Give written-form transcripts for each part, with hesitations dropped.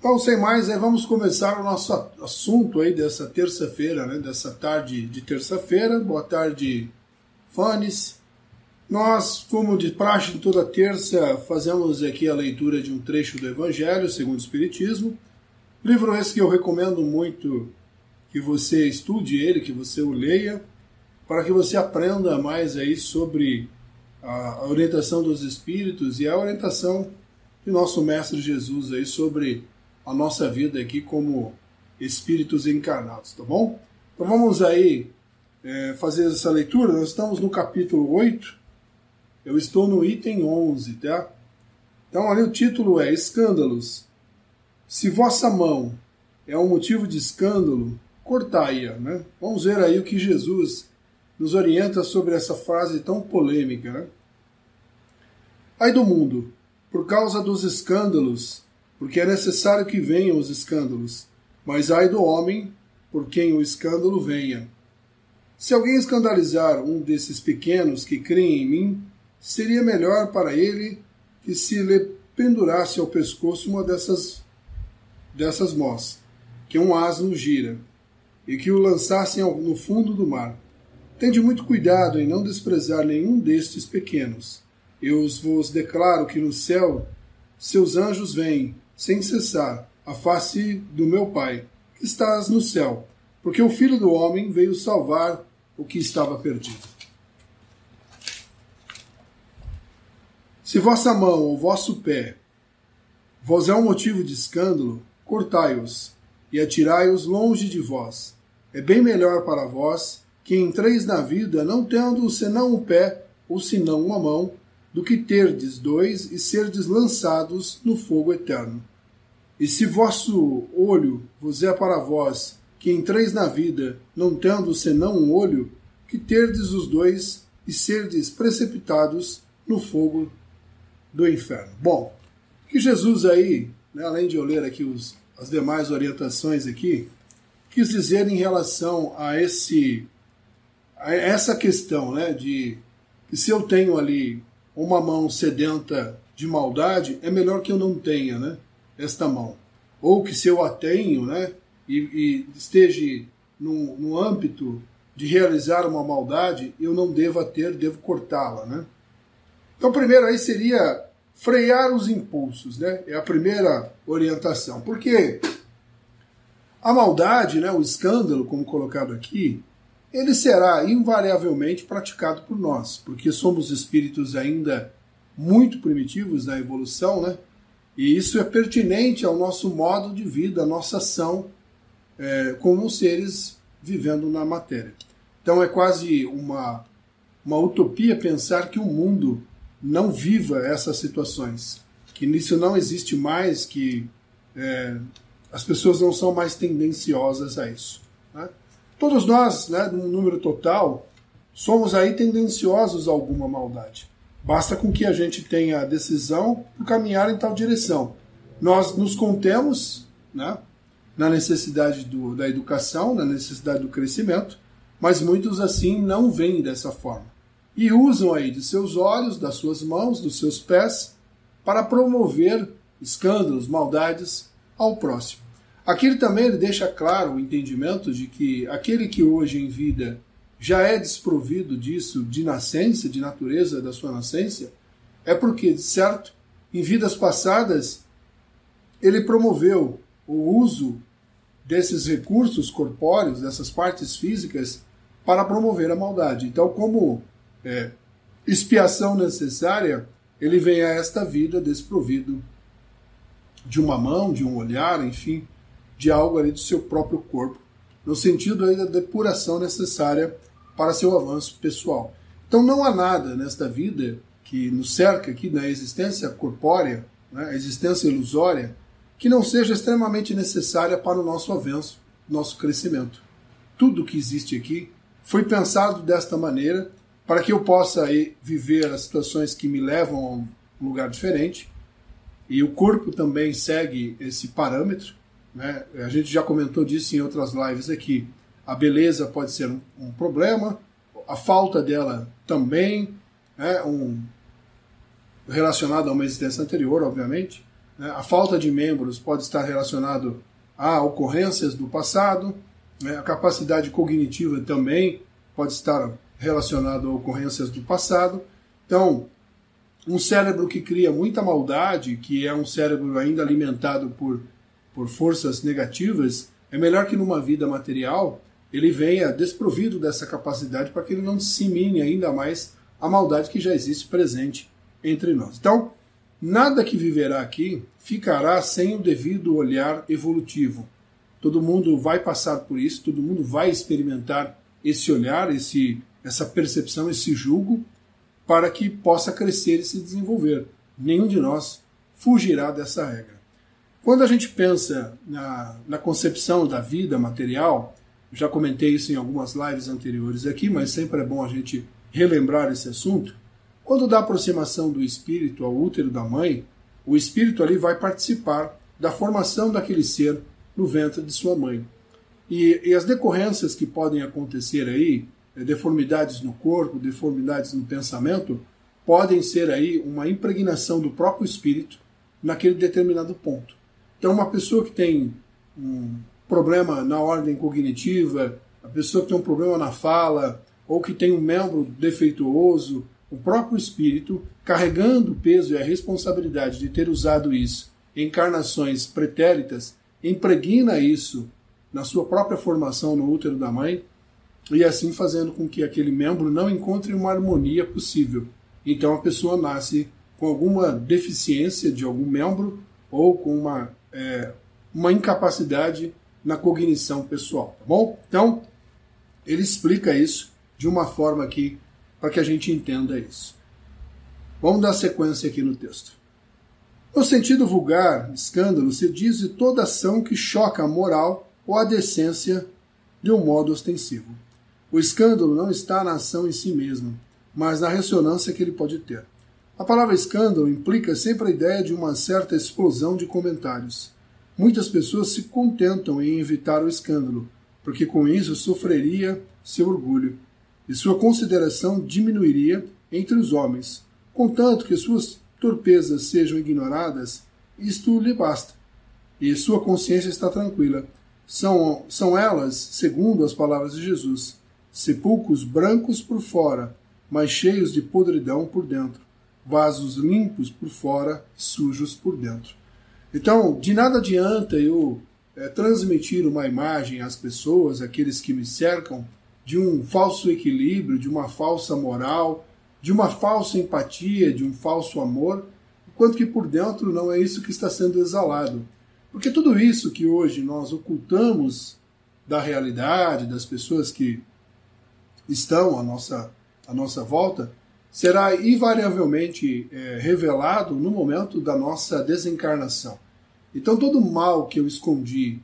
Então, sem mais, vamos começar o nosso assunto aí dessa terça-feira, né? Dessa tarde de terça-feira. Boa tarde, Fanes. Nós, como de praxe, toda terça fazemos aqui a leitura de um trecho do Evangelho segundo o Espiritismo. Livro esse que eu recomendo muito que você estude ele, que você o leia, para que você aprenda mais aí sobre a orientação dos Espíritos e a orientação de nosso Mestre Jesus aí sobre a nossa vida aqui como Espíritos encarnados, tá bom? Então vamos aí fazer essa leitura. Nós estamos no capítulo 8, eu estou no item 11, tá? Então ali o título é Escândalos. Se vossa mão é um motivo de escândalo, cortai-a, né? Vamos ver aí o que Jesus nos orienta sobre essa frase tão polêmica, né? Ai do mundo, por causa dos escândalos, porque é necessário que venham os escândalos, mas ai do homem, por quem o escândalo venha. Se alguém escandalizar um desses pequenos que creem em mim, seria melhor para ele que se lhe pendurasse ao pescoço uma dessas mós, que um asno gira, e que o lançassem no fundo do mar. Tende muito cuidado em não desprezar nenhum destes pequenos. Eu vos declaro que no céu seus anjos veem, sem cessar, a face do meu Pai, que estás no céu, porque o Filho do Homem veio salvar o que estava perdido. Se vossa mão ou vosso pé vos é um motivo de escândalo, cortai-os e atirai-os longe de vós. É bem melhor para vós que entreis na vida não tendo senão um pé ou senão uma mão, do que terdes dois e serdes lançados no fogo eterno. E se vosso olho vos é para vós que entreis na vida não tendo senão um olho, que terdes os dois e serdes precipitados no fogo do inferno. Bom, que Jesus aí, né, além de eu ler aqui as demais orientações aqui, quis dizer em relação a essa questão, né, de que se eu tenho ali uma mão sedenta de maldade, é melhor que eu não tenha, né, esta mão. Ou que se eu a tenho, né, e esteja no âmbito de realizar uma maldade, eu não devo ter, devo cortá-la, né. Então, primeiro aí seria frear os impulsos, né, é a primeira orientação. Porque a maldade, né, o escândalo, como colocado aqui, ele será invariavelmente praticado por nós, porque somos espíritos ainda muito primitivos na evolução, né? E isso é pertinente ao nosso modo de vida, à nossa ação como seres vivendo na matéria. Então é quase uma utopia pensar que o mundo não viva essas situações, que nisso não existe mais, que as pessoas não são mais tendenciosas a isso, né? Todos nós, né, num número total, somos aí tendenciosos a alguma maldade. Basta com que a gente tenha a decisão por caminhar em tal direção. Nós nos contemos, né, na necessidade da educação, na necessidade do crescimento, mas muitos assim não veem dessa forma. E usam aí de seus olhos, das suas mãos, dos seus pés, para promover escândalos, maldades ao próximo. Aqui ele deixa claro o entendimento de que aquele que hoje em vida já é desprovido disso, de nascença, de natureza da sua nascença, é porque, certo, em vidas passadas, ele promoveu o uso desses recursos corpóreos, dessas partes físicas, para promover a maldade. Então, como expiação necessária, ele vem a esta vida desprovido de uma mão, de um olhar, enfim, de algo ali do seu próprio corpo, no sentido aí da depuração necessária para seu avanço pessoal. Então não há nada nesta vida que nos cerca aqui na existência corpórea, né, a existência ilusória, que não seja extremamente necessária para o nosso avanço, nosso crescimento. Tudo que existe aqui foi pensado desta maneira para que eu possa aí viver as situações que me levam a um lugar diferente, e o corpo também segue esse parâmetro, né? A gente já comentou disso em outras lives aqui. A beleza pode ser um problema, a falta dela também, né? Relacionado a uma existência anterior, obviamente. né? A falta de membros pode estar relacionado a ocorrências do passado, né? A capacidade cognitiva também pode estar relacionada a ocorrências do passado. Então, um cérebro que cria muita maldade, que é um cérebro ainda alimentado por forças negativas, é melhor que numa vida material ele venha desprovido dessa capacidade para que ele não dissemine ainda mais a maldade que já existe presente entre nós. Então, nada que viverá aqui ficará sem o devido olhar evolutivo. Todo mundo vai passar por isso, todo mundo vai experimentar esse olhar, essa percepção, esse julgo, para que possa crescer e se desenvolver. Nenhum de nós fugirá dessa regra. Quando a gente pensa na concepção da vida material, já comentei isso em algumas lives anteriores aqui, mas sempre é bom a gente relembrar esse assunto. Quando dá aproximação do espírito ao útero da mãe, o espírito ali vai participar da formação daquele ser no ventre de sua mãe. E as decorrências que podem acontecer aí, deformidades no corpo, deformidades no pensamento, podem ser aí uma impregnação do próprio espírito naquele determinado ponto. Então, uma pessoa que tem um problema na ordem cognitiva, a pessoa que tem um problema na fala, ou que tem um membro defeituoso, o próprio espírito, carregando o peso e a responsabilidade de ter usado isso em encarnações pretéritas, impregna isso na sua própria formação no útero da mãe, e assim fazendo com que aquele membro não encontre uma harmonia possível. Então a pessoa nasce com alguma deficiência de algum membro ou com uma incapacidade na cognição pessoal, tá bom? Então, ele explica isso de uma forma aqui para que a gente entenda isso. Vamos dar sequência aqui no texto. No sentido vulgar, escândalo se diz de toda ação que choca a moral ou a decência de um modo ostensivo. O escândalo não está na ação em si mesma, mas na ressonância que ele pode ter. A palavra escândalo implica sempre a ideia de uma certa explosão de comentários. Muitas pessoas se contentam em evitar o escândalo, porque com isso sofreria seu orgulho, e sua consideração diminuiria entre os homens. Contanto que suas torpezas sejam ignoradas, isto lhe basta, e sua consciência está tranquila. São elas, segundo as palavras de Jesus, sepulcros brancos por fora, mas cheios de podridão por dentro, vasos limpos por fora e sujos por dentro. Então, de nada adianta eu transmitir uma imagem às pessoas, àqueles que me cercam, de um falso equilíbrio, de uma falsa moral, de uma falsa empatia, de um falso amor, enquanto que por dentro não é isso que está sendo exalado. Porque tudo isso que hoje nós ocultamos da realidade, das pessoas que estão à nossa volta, será invariavelmente revelado no momento da nossa desencarnação. Então todo o mal que eu escondi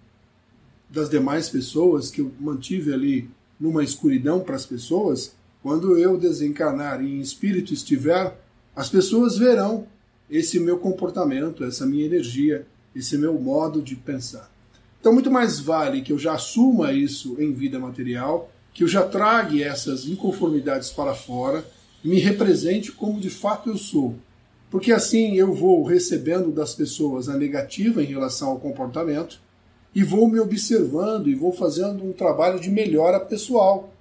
das demais pessoas, que eu mantive ali numa escuridão para as pessoas, quando eu desencarnar e em espírito estiver, as pessoas verão esse meu comportamento, essa minha energia, esse meu modo de pensar. Então muito mais vale que eu já assuma isso em vida material, que eu já trague essas inconformidades para fora e me represente como de fato eu sou. Porque assim eu vou recebendo das pessoas a negativa em relação ao comportamento e vou me observando e vou fazendo um trabalho de melhora pessoal.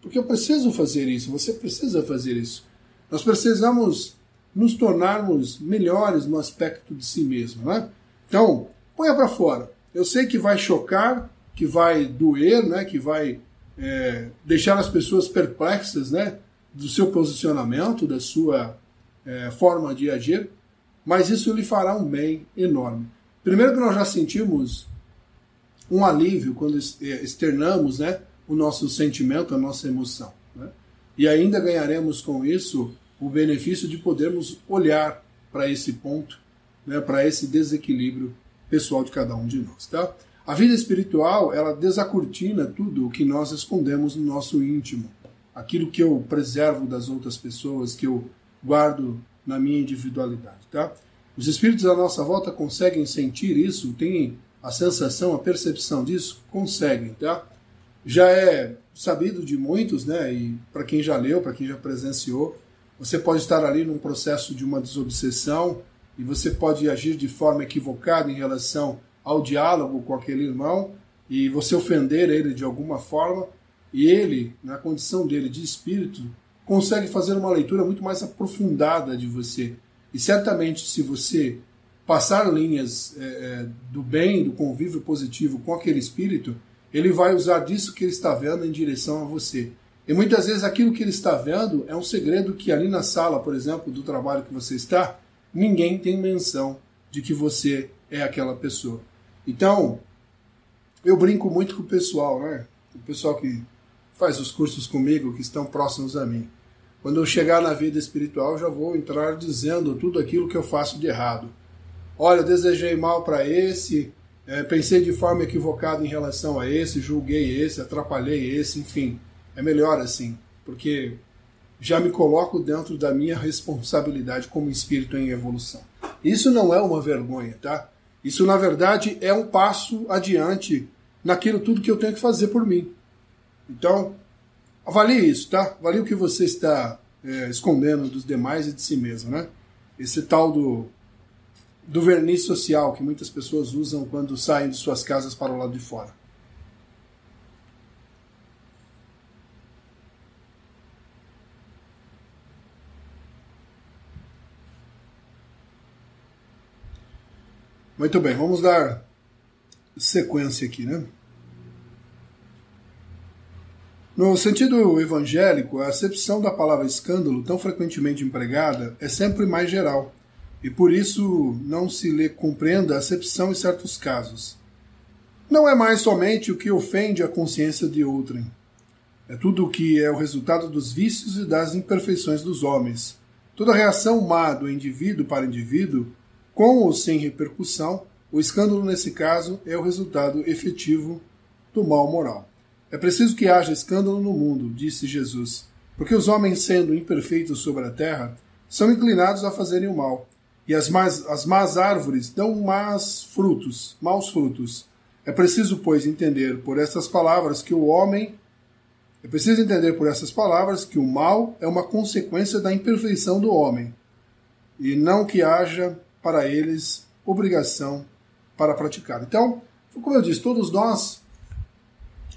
Porque eu preciso fazer isso, você precisa fazer isso. Nós precisamos nos tornarmos melhores no aspecto de si mesmo, né? Então, ponha para fora. Eu sei que vai chocar, que vai doer, né? Que vai deixar as pessoas perplexas, né? Do seu posicionamento, da sua forma de agir, mas isso lhe fará um bem enorme. Primeiro que nós já sentimos um alívio quando externamos, né, o nosso sentimento, a nossa emoção, né? E ainda ganharemos com isso o benefício de podermos olhar para esse ponto, né, para esse desequilíbrio pessoal de cada um de nós. Tá? A vida espiritual, ela desacortina tudo o que nós escondemos no nosso íntimo, aquilo que eu preservo das outras pessoas, que eu guardo na minha individualidade. Tá? Os espíritos à nossa volta conseguem sentir isso, têm a sensação, a percepção disso? Conseguem. Tá? Já é sabido de muitos, né? E para quem já leu, para quem já presenciou, você pode estar ali num processo de uma desobsessão, e você pode agir de forma equivocada em relação ao diálogo com aquele irmão, e você ofender ele de alguma forma, e ele, na condição dele de espírito, consegue fazer uma leitura muito mais aprofundada de você. E certamente, se você passar linhas do bem, do convívio positivo com aquele espírito, ele vai usar disso que ele está vendo em direção a você. E muitas vezes aquilo que ele está vendo é um segredo que ali na sala, por exemplo, do trabalho que você está, ninguém tem menção de que você é aquela pessoa. Então, eu brinco muito com o pessoal, né? O pessoal que faz os cursos comigo, que estão próximos a mim. Quando eu chegar na vida espiritual, eu já vou entrar dizendo tudo aquilo que eu faço de errado. Olha, eu desejei mal para esse, pensei de forma equivocada em relação a esse, julguei esse, atrapalhei esse, enfim. É melhor assim, porque já me coloco dentro da minha responsabilidade como espírito em evolução. Isso não é uma vergonha, tá? Isso, na verdade, é um passo adiante naquilo tudo que eu tenho que fazer por mim. Então, avalie isso, tá? Avalie o que você está escondendo dos demais e de si mesmo, né? Esse tal do verniz social que muitas pessoas usam quando saem de suas casas para o lado de fora. Muito bem, vamos dar sequência aqui, né? No sentido evangélico, a acepção da palavra escândalo, tão frequentemente empregada, é sempre mais geral, e por isso não se lhe compreende a acepção em certos casos. Não é mais somente o que ofende a consciência de outrem. É tudo o que é o resultado dos vícios e das imperfeições dos homens. Toda reação má do indivíduo para indivíduo, com ou sem repercussão, o escândalo nesse caso é o resultado efetivo do mal moral. É preciso que haja escândalo no mundo, disse Jesus, porque os homens, sendo imperfeitos sobre a terra, são inclinados a fazerem o mal, e as más árvores dão maus frutos. É preciso, pois, entender por essas palavras que o mal é uma consequência da imperfeição do homem, e não que haja para eles obrigação para praticar. Então, como eu disse, todos nós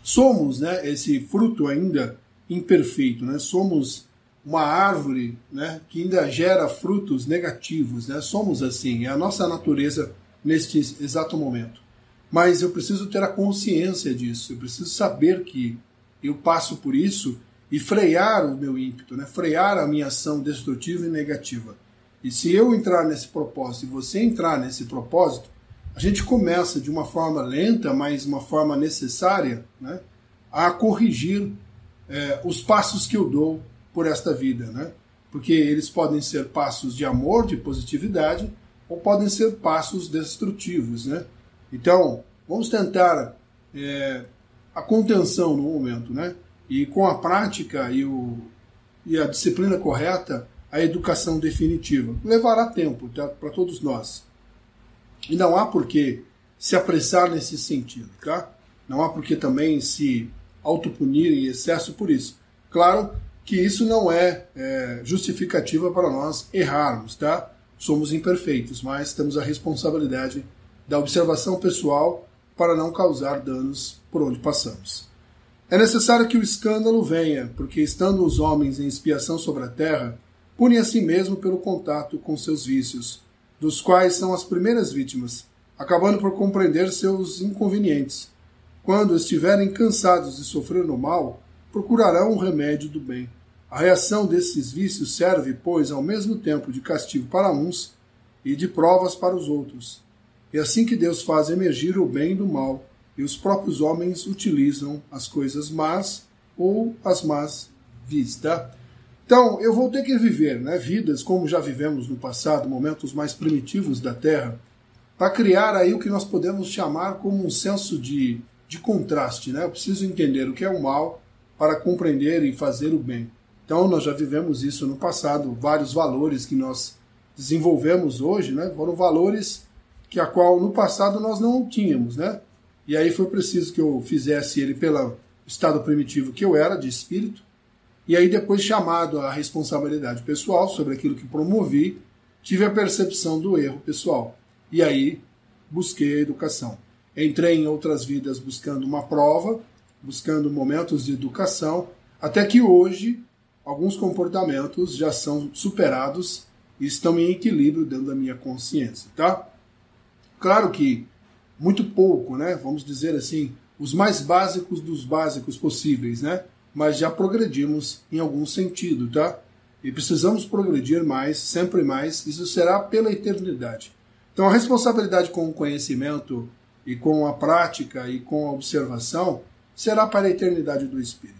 somos, né, esse fruto ainda imperfeito, né? Somos uma árvore, né, que ainda gera frutos negativos, né? Somos assim, é a nossa natureza neste exato momento. Mas eu preciso ter a consciência disso, eu preciso saber que eu passo por isso e frear o meu ímpeto, né? Frear a minha ação destrutiva e negativa. E se eu entrar nesse propósito e você entrar nesse propósito, a gente começa de uma forma lenta, mas uma forma necessária, né, a corrigir os passos que eu dou por esta vida, né? Porque eles podem ser passos de amor, de positividade, ou podem ser passos destrutivos, né? Então, vamos tentar a contenção no momento, né? E com a prática e a disciplina correta, a educação definitiva. Levará tempo, tá? Para todos nós. E não há por que se apressar nesse sentido, tá? Não há por que também se autopunir em excesso por isso. Claro que isso não é justificativa para nós errarmos, tá? Somos imperfeitos, mas temos a responsabilidade da observação pessoal para não causar danos por onde passamos. É necessário que o escândalo venha, porque estando os homens em expiação sobre a terra, punem a si mesmo pelo contato com seus vícios, dos quais são as primeiras vítimas, acabando por compreender seus inconvenientes. Quando estiverem cansados de sofrer no mal, procurarão um remédio do bem. A reação desses vícios serve, pois, ao mesmo tempo de castigo para uns e de provas para os outros. É assim que Deus faz emergir o bem do mal, e os próprios homens utilizam as coisas más ou as más vistas. Então, eu vou ter que viver, né, vidas como já vivemos no passado, momentos mais primitivos da Terra, para criar aí o que nós podemos chamar como um senso de contraste, né? Eu preciso entender o que é o mal para compreender e fazer o bem. Então, nós já vivemos isso no passado, vários valores que nós desenvolvemos hoje, né, foram valores que a qual no passado nós não tínhamos, né? E aí foi preciso que eu fizesse ele pelo estado primitivo que eu era, de espírito, e aí depois chamado à responsabilidade pessoal sobre aquilo que promovi, tive a percepção do erro pessoal. E aí busquei a educação. Entrei em outras vidas buscando uma prova, buscando momentos de educação, até que hoje alguns comportamentos já são superados e estão em equilíbrio dentro da minha consciência, tá? Claro que muito pouco, né? Vamos dizer assim, os mais básicos dos básicos possíveis, né? Mas já progredimos em algum sentido, tá? E precisamos progredir mais, sempre mais, isso será pela eternidade. Então a responsabilidade com o conhecimento e com a prática e com a observação será para a eternidade do Espírito.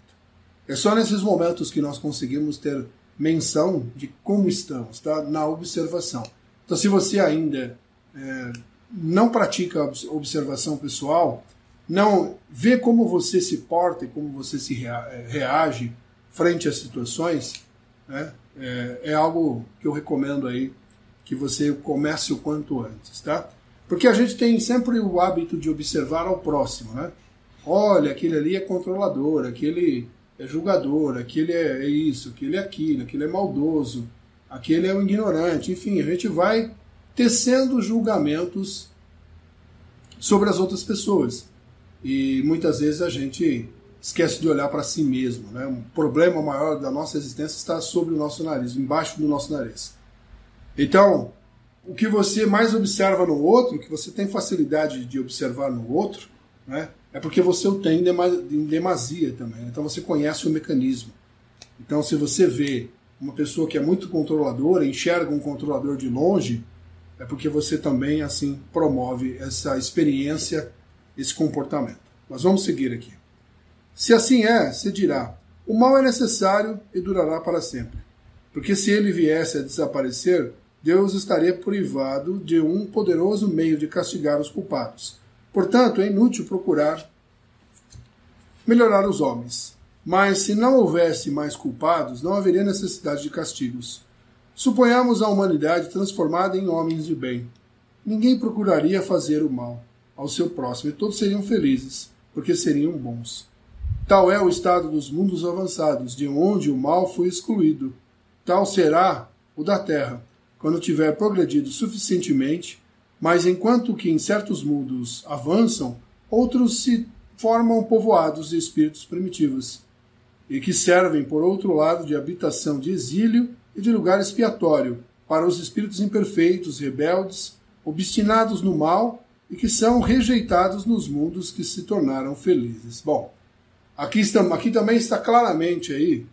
É só nesses momentos que nós conseguimos ter menção de como estamos, tá? Na observação. Então se você ainda não pratica a observação pessoal, não vê como você se porta e como você se reage frente às situações, né? É algo que eu recomendo aí que você comece o quanto antes, tá? Porque a gente tem sempre o hábito de observar ao próximo, né? Olha, aquele ali é controlador, aquele é julgador, aquele é isso, aquele é aquilo, aquele é maldoso, aquele é um ignorante, enfim, a gente vai tecendo julgamentos sobre as outras pessoas. E muitas vezes a gente esquece de olhar para si mesmo, né? Um problema maior da nossa existência está sobre o nosso nariz, embaixo do nosso nariz. Então, o que você mais observa no outro, que você tem facilidade de observar no outro, né? É porque você o tem em demasia também. Então você conhece o mecanismo. Então se você vê uma pessoa que é muito controladora, enxerga um controlador de longe, é porque você também assim promove essa experiência, esse comportamento. Mas vamos seguir aqui. Se assim é, se dirá, o mal é necessário e durará para sempre. Porque se ele viesse a desaparecer, Deus estaria privado de um poderoso meio de castigar os culpados. Portanto, é inútil procurar melhorar os homens. Mas se não houvesse mais culpados, não haveria necessidade de castigos. Suponhamos a humanidade transformada em homens de bem. Ninguém procuraria fazer o mal ao seu próximo, e todos seriam felizes, porque seriam bons. Tal é o estado dos mundos avançados, de onde o mal foi excluído. Tal será o da Terra, quando tiver progredido suficientemente, mas enquanto que em certos mundos avançam, outros se formam povoados de espíritos primitivos, e que servem, por outro lado, de habitação de exílio e de lugar expiatório para os espíritos imperfeitos, rebeldes, obstinados no mal e que são rejeitados nos mundos que se tornaram felizes. Bom, aqui também está claramente aí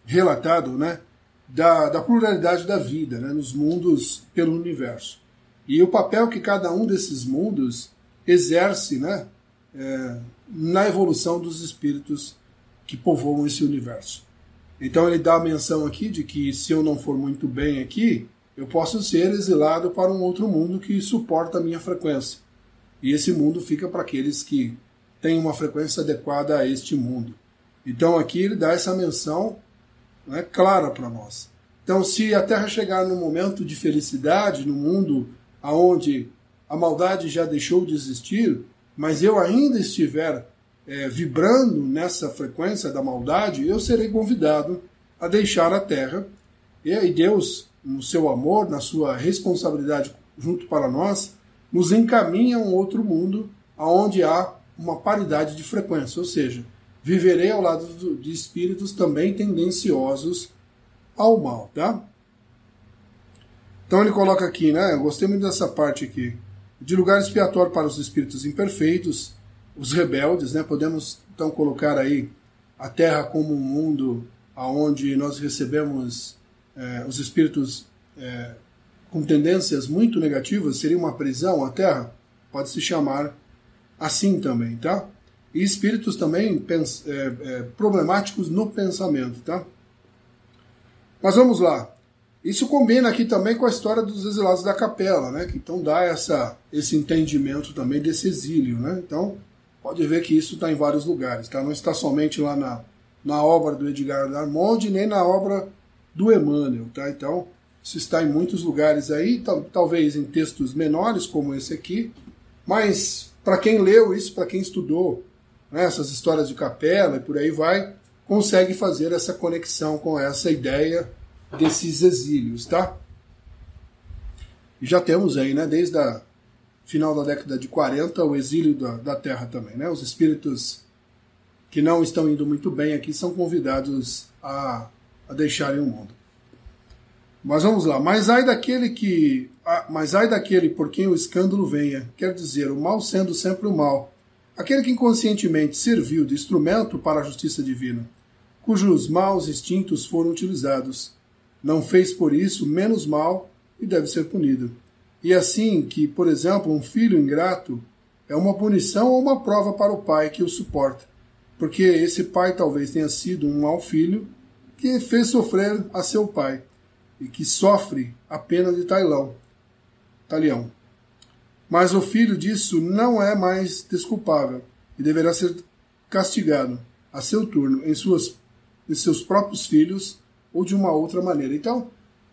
relatado, né, da pluralidade da vida, né, nos mundos pelo universo. E o papel que cada um desses mundos exerce, né, na evolução dos espíritos que povoam esse universo. Então ele dá a menção aqui de que se eu não for muito bem aqui, eu posso ser exilado para um outro mundo que suporta a minha frequência. E esse mundo fica para aqueles que têm uma frequência adequada a este mundo. Então aqui ele dá essa menção, né, clara para nós. Então se a Terra chegar num momento de felicidade, no mundo onde a maldade já deixou de existir, mas eu ainda estiver vibrando nessa frequência da maldade, eu serei convidado a deixar a Terra. E aí Deus, no seu amor, na sua responsabilidade junto para nós, nos encaminha a um outro mundo onde há uma paridade de frequência, ou seja, viverei ao lado de espíritos também tendenciosos ao mal, tá? Então ele coloca aqui, né? Eu gostei muito dessa parte aqui. De lugar expiatório para os espíritos imperfeitos, os rebeldes, né? Podemos então colocar aí a Terra como um mundo onde nós recebemos os espíritos com tendências muito negativas. Seria uma prisão a Terra? Pode se chamar assim também, tá? E espíritos também problemáticos no pensamento, tá? Mas vamos lá. Isso combina aqui também com a história dos exilados da capela, né? Que então dá esse entendimento também desse exílio, né? Então, pode ver que isso está em vários lugares, tá? Não está somente lá na obra do Edgar Darmonde, nem na obra do Emmanuel, tá? Então, isso está em muitos lugares aí, talvez em textos menores, como esse aqui, mas para quem leu isso, para quem estudou, né, essas histórias de capela e por aí vai, consegue fazer essa conexão com essa ideia desses exílios, tá? E já temos aí, né, desde a final da década de 40, o exílio da Terra também, né? Os espíritos que não estão indo muito bem aqui são convidados a deixarem o mundo. Mas vamos lá. Mas ai daquele por quem o escândalo venha, quer dizer, o mal sendo sempre o mal, aquele que inconscientemente serviu de instrumento para a justiça divina, cujos maus instintos foram utilizados, não fez por isso menos mal e deve ser punido. E assim que, por exemplo, um filho ingrato é uma punição ou uma prova para o pai que o suporta, porque esse pai talvez tenha sido um mau filho que fez sofrer a seu pai e que sofre a pena de talião. Mas o filho disso não é mais desculpável e deverá ser castigado a seu turno em seus próprios filhos ou de uma outra maneira. Então,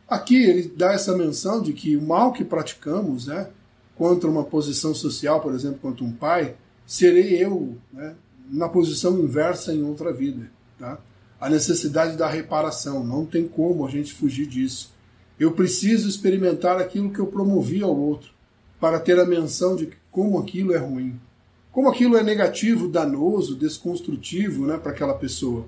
aqui ele dá essa menção de que o mal que praticamos, né, contra uma posição social, por exemplo, contra um pai, serei eu, né, na posição inversa em outra vida. Tá? A necessidade da reparação, não tem como a gente fugir disso. Eu preciso experimentar aquilo que eu promovi ao outro, para ter a menção de como aquilo é ruim, como aquilo é negativo, danoso, desconstrutivo, né, para aquela pessoa.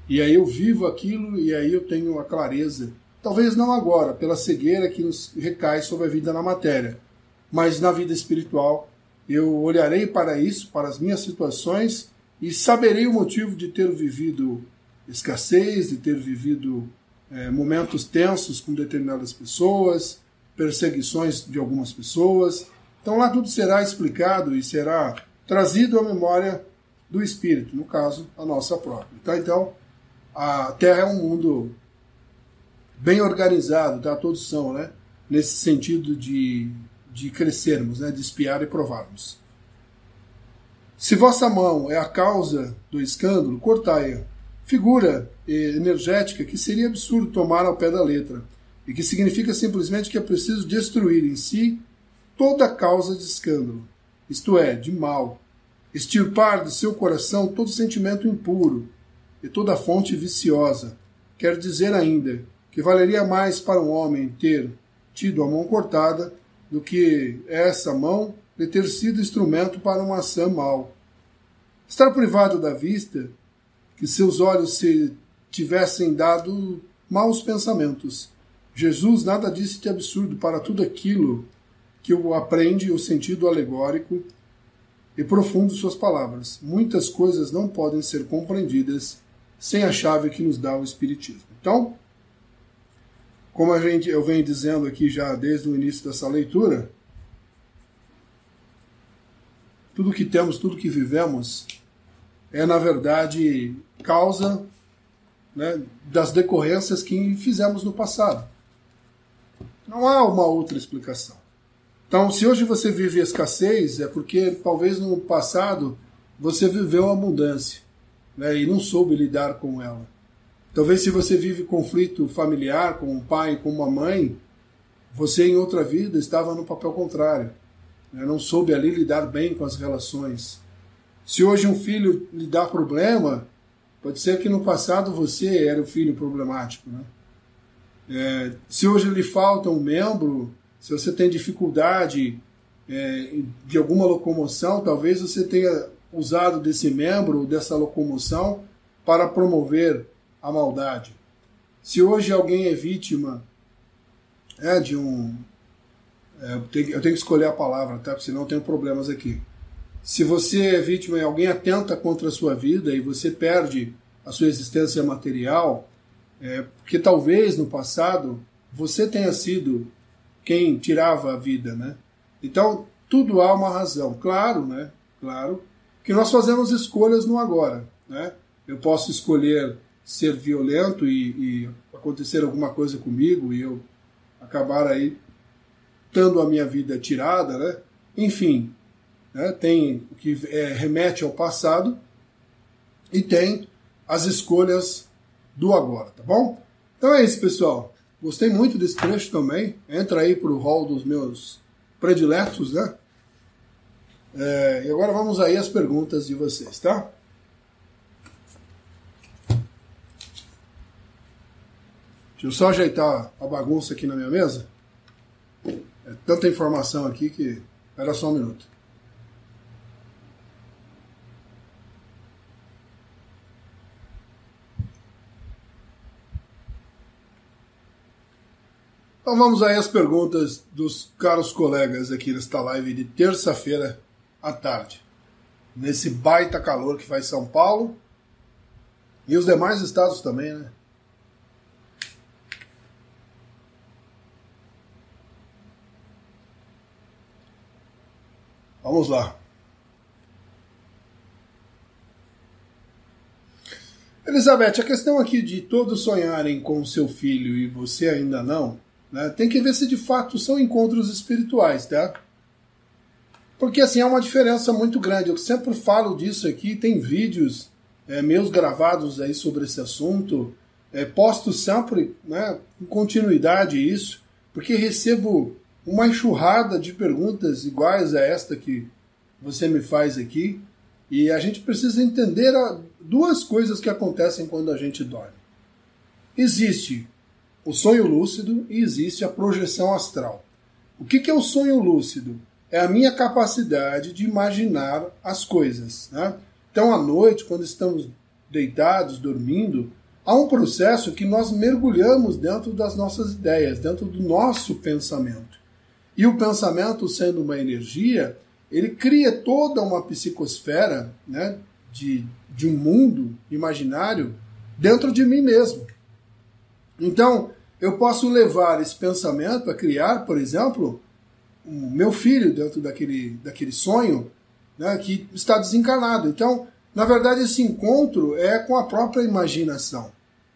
E aí eu vivo aquilo e aí eu tenho a clareza. Talvez não agora, pela cegueira que nos recai sobre a vida na matéria, mas na vida espiritual eu olharei para isso, para as minhas situações, e saberei o motivo de ter vivido escassez, de ter vivido momentos tensos com determinadas pessoas, perseguições de algumas pessoas. Então lá tudo será explicado e será trazido à memória do espírito, no caso, a nossa própria. Tá? Então, a Terra é um mundo bem organizado, tá? Todos são, né? Nesse sentido de crescermos, né? De espiar e provarmos. Se vossa mão é a causa do escândalo, cortai-a. Figura energética que seria absurdo tomar ao pé da letra, e que significa simplesmente que é preciso destruir em si toda causa de escândalo, isto é, de mal, extirpar de seu coração todo sentimento impuro e toda fonte viciosa. Quer dizer ainda que valeria mais para um homem ter tido a mão cortada do que essa mão de ter sido instrumento para uma ação mal. Estar privado da vista, que seus olhos se tivessem dado maus pensamentos. Jesus nada disse de absurdo para tudo aquilo que o aprende o sentido alegórico e profundo de suas palavras. Muitas coisas não podem ser compreendidas sem a chave que nos dá o Espiritismo. Então, como eu venho dizendo aqui já desde o início dessa leitura, tudo que temos, tudo que vivemos, é, na verdade, causa, né, das decorrências que fizemos no passado. Não há uma outra explicação. Então, se hoje você vive escassez, é porque talvez no passado você viveu a abundância, né, e não soube lidar com ela. Talvez se você vive conflito familiar com um pai, com uma mãe, você em outra vida estava no papel contrário, né, não soube ali lidar bem com as relações. Se hoje um filho lhe dá problema, pode ser que no passado você era o filho problemático, né? Se hoje lhe falta um membro, se você tem dificuldade de alguma locomoção, talvez você tenha usado desse membro, dessa locomoção, para promover a maldade. Se hoje alguém é vítima de um... eu tenho que escolher a palavra, tá? Porque senão eu tenho problemas aqui. Se você é vítima e alguém atenta contra a sua vida e você perde a sua existência material, porque talvez no passado você tenha sido quem tirava a vida, né? Então, tudo há uma razão. Claro, né? Claro que nós fazemos escolhas no agora, né? Eu posso escolher ser violento e acontecer alguma coisa comigo e eu acabar aí tendo a minha vida tirada, né? Enfim, né? Tem o que remete ao passado e tem as escolhas do agora, tá bom? Então é isso, pessoal. Gostei muito desse trecho também. Entra aí pro hall dos meus prediletos, né? E agora vamos aí às perguntas de vocês, tá? Deixa eu só ajeitar a bagunça aqui na minha mesa. É tanta informação aqui que... Espera só um minuto. Então vamos aí às perguntas dos caros colegas aqui nesta live de terça-feira à tarde. Nesse baita calor que faz São Paulo e os demais estados também, né? Vamos lá. Elizabeth, a questão aqui de todos sonharem com o seu filho e você ainda não, né, tem que ver se de fato são encontros espirituais, tá? Porque assim, há uma diferença muito grande. Eu sempre falo disso aqui, tem vídeos meus gravados aí sobre esse assunto, posto sempre, né, com continuidade isso, porque recebo uma enxurrada de perguntas iguais a esta que você me faz aqui, e a gente precisa entender duas coisas que acontecem quando a gente dorme. Existe o sonho lúcido e existe a projeção astral. O que é o sonho lúcido? É a minha capacidade de imaginar as coisas, né? Então, à noite, quando estamos deitados, dormindo, há um processo que nós mergulhamos dentro das nossas ideias, dentro do nosso pensamento. E o pensamento, sendo uma energia, ele cria toda uma psicosfera, né, de um mundo imaginário dentro de mim mesmo. Então, eu posso levar esse pensamento a criar, por exemplo, o meu filho dentro daquele sonho, né, que está desencarnado. Então, na verdade, esse encontro é com a própria imaginação,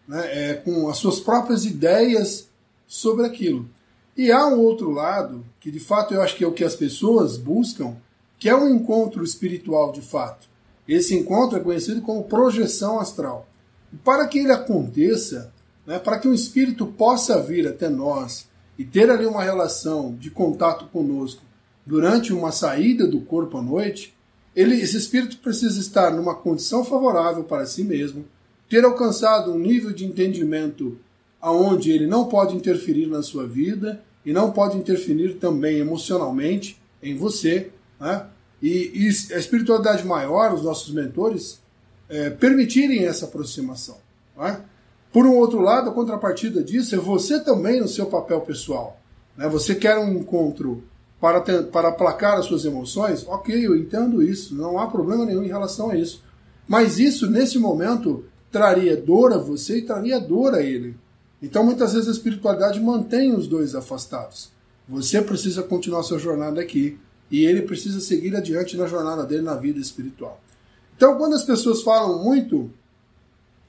né, é com as suas próprias ideias sobre aquilo. E há um outro lado, que de fato eu acho que é o que as pessoas buscam, que é um encontro espiritual de fato. Esse encontro é conhecido como projeção astral. E para que ele aconteça, né, para que um espírito possa vir até nós e ter ali uma relação de contato conosco durante uma saída do corpo à noite, esse espírito precisa estar numa condição favorável para si mesmo, ter alcançado um nível de entendimento aonde ele não pode interferir na sua vida e não pode interferir também emocionalmente em você, né? E a espiritualidade maior, os nossos mentores, permitirem essa aproximação, né? Por um outro lado, a contrapartida disso é você também no seu papel pessoal, né? Você quer um encontro para aplacar as suas emoções? Ok, eu entendo isso, não há problema nenhum em relação a isso. Mas isso, nesse momento, traria dor a você e traria dor a ele. Então, muitas vezes, a espiritualidade mantém os dois afastados. Você precisa continuar sua jornada aqui e ele precisa seguir adiante na jornada dele na vida espiritual. Então, quando as pessoas falam muito,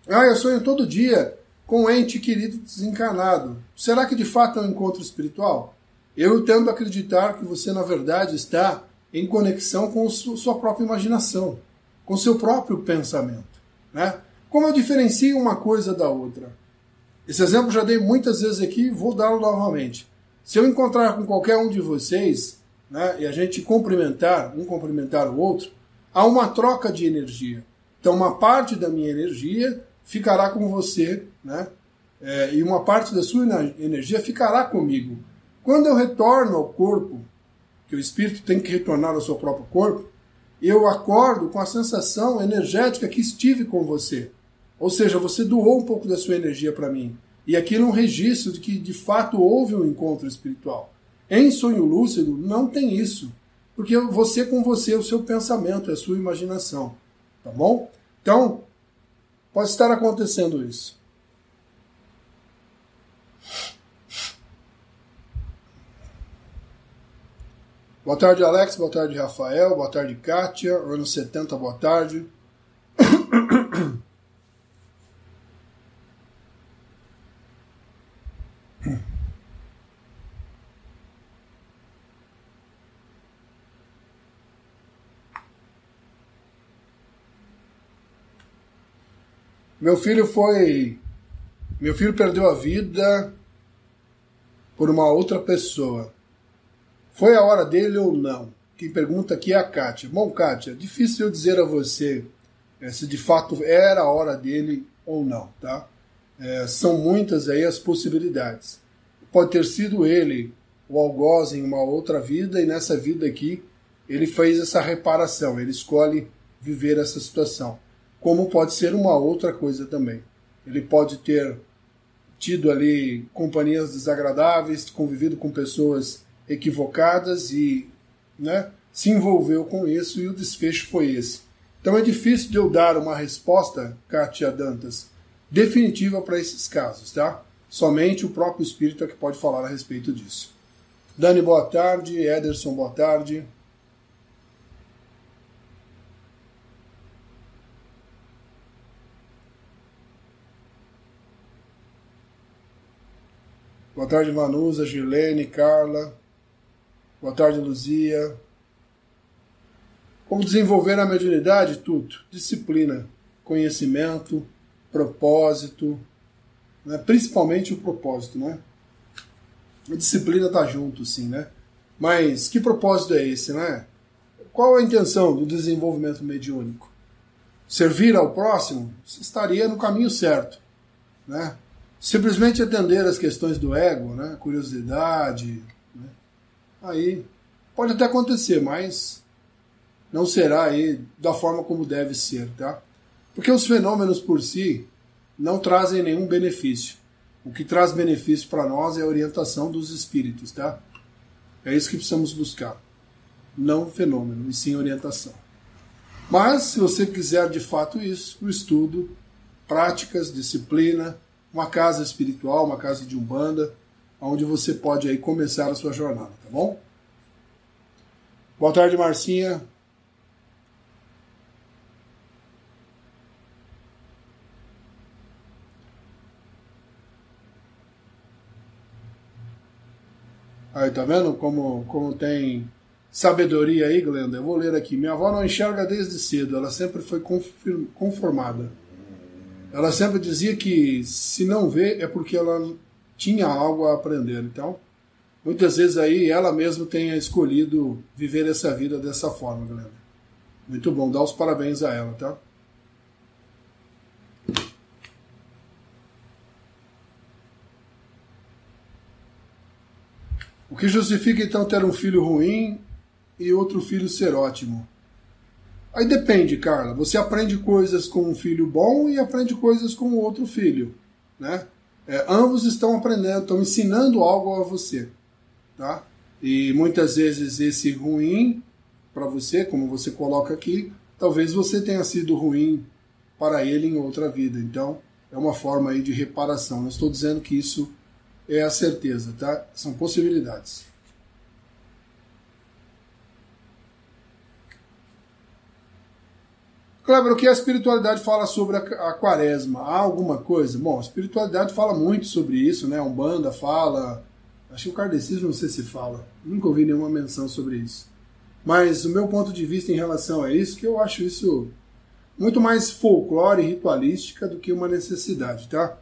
eu sonho todo dia com um ente querido desencarnado, será que de fato é um encontro espiritual? Eu tendo a acreditar que você, na verdade, está em conexão com sua própria imaginação, com seu próprio pensamento, né? Como eu diferencio uma coisa da outra? Esse exemplo já dei muitas vezes aqui, vou dá-lo novamente. Se eu encontrar com qualquer um de vocês, né, e a gente cumprimentar o outro, há uma troca de energia. Então, uma parte da minha energia ficará com você, né, e uma parte da sua energia ficará comigo. Quando eu retorno ao corpo, que o espírito tem que retornar ao seu próprio corpo, eu acordo com a sensação energética que estive com você. Ou seja, você doou um pouco da sua energia para mim. E aquilo é um registro de que, de fato, houve um encontro espiritual. Em sonho lúcido, não tem isso. Porque você com você, o seu pensamento, a sua imaginação. Tá bom? Então, pode estar acontecendo isso. Boa tarde, Alex. Boa tarde, Rafael. Boa tarde, Kátia. Anos 70, boa tarde. Meu filho perdeu a vida por uma outra pessoa. Foi a hora dele ou não? Quem pergunta aqui é a Kátia. Bom, Kátia, difícil eu dizer a você se de fato era a hora dele ou não, tá? São muitas aí as possibilidades. Pode ter sido ele o algoz em uma outra vida, e nessa vida aqui ele fez essa reparação, ele escolhe viver essa situação. Como pode ser uma outra coisa também. Ele pode ter tido ali companhias desagradáveis, convivido com pessoas equivocadas e, né, se envolveu com isso, e o desfecho foi esse. Então é difícil de eu dar uma resposta, Kátia Dantas, definitiva para esses casos, tá? Somente o próprio Espírito é que pode falar a respeito disso. Dani, boa tarde. Ederson, boa tarde. Boa tarde, Vanusa, Gilene, Carla. Boa tarde, Luzia. Como desenvolver a mediunidade? Tudo. Disciplina, conhecimento, propósito, né? Principalmente o propósito, né? A disciplina está junto, sim, né? Mas que propósito é esse, né? Qual a intenção do desenvolvimento mediúnico? Servir ao próximo? Você estaria no caminho certo, né? Simplesmente atender às questões do ego, né? Curiosidade, né? Aí pode até acontecer, mas não será aí da forma como deve ser, tá? Porque os fenômenos por si não trazem nenhum benefício. O que traz benefício para nós é a orientação dos espíritos, tá? É isso que precisamos buscar. Não fenômeno, e sim orientação. Mas, se você quiser de fato isso, o estudo, práticas, disciplina, uma casa espiritual, uma casa de umbanda, onde você pode aí começar a sua jornada, tá bom? Boa tarde, Marcinha. Aí, tá vendo como tem sabedoria aí, Glenda? Eu vou ler aqui. Minha avó não enxerga desde cedo, ela sempre foi conformada. Ela sempre dizia que se não vê é porque ela tinha algo a aprender. Então, muitas vezes aí ela mesma tenha escolhido viver essa vida dessa forma, Glenda. Muito bom, dá os parabéns a ela, tá? O que justifica então ter um filho ruim e outro filho ser ótimo? Aí depende, Carla. Você aprende coisas com um filho bom e aprende coisas com o outro filho, né? Ambos estão aprendendo, estão ensinando algo a você, tá? E muitas vezes esse ruim para você, como você coloca aqui, talvez você tenha sido ruim para ele em outra vida. Então é uma forma aí de reparação. Não estou dizendo que isso é a certeza, tá? São possibilidades. Kleber, o que a espiritualidade fala sobre a quaresma? Há alguma coisa? Bom, a espiritualidade fala muito sobre isso, né? A Umbanda fala, acho que o kardecismo não sei se fala, nunca ouvi nenhuma menção sobre isso. Mas o meu ponto de vista em relação a isso, que eu acho isso muito mais folclore e ritualística do que uma necessidade, tá?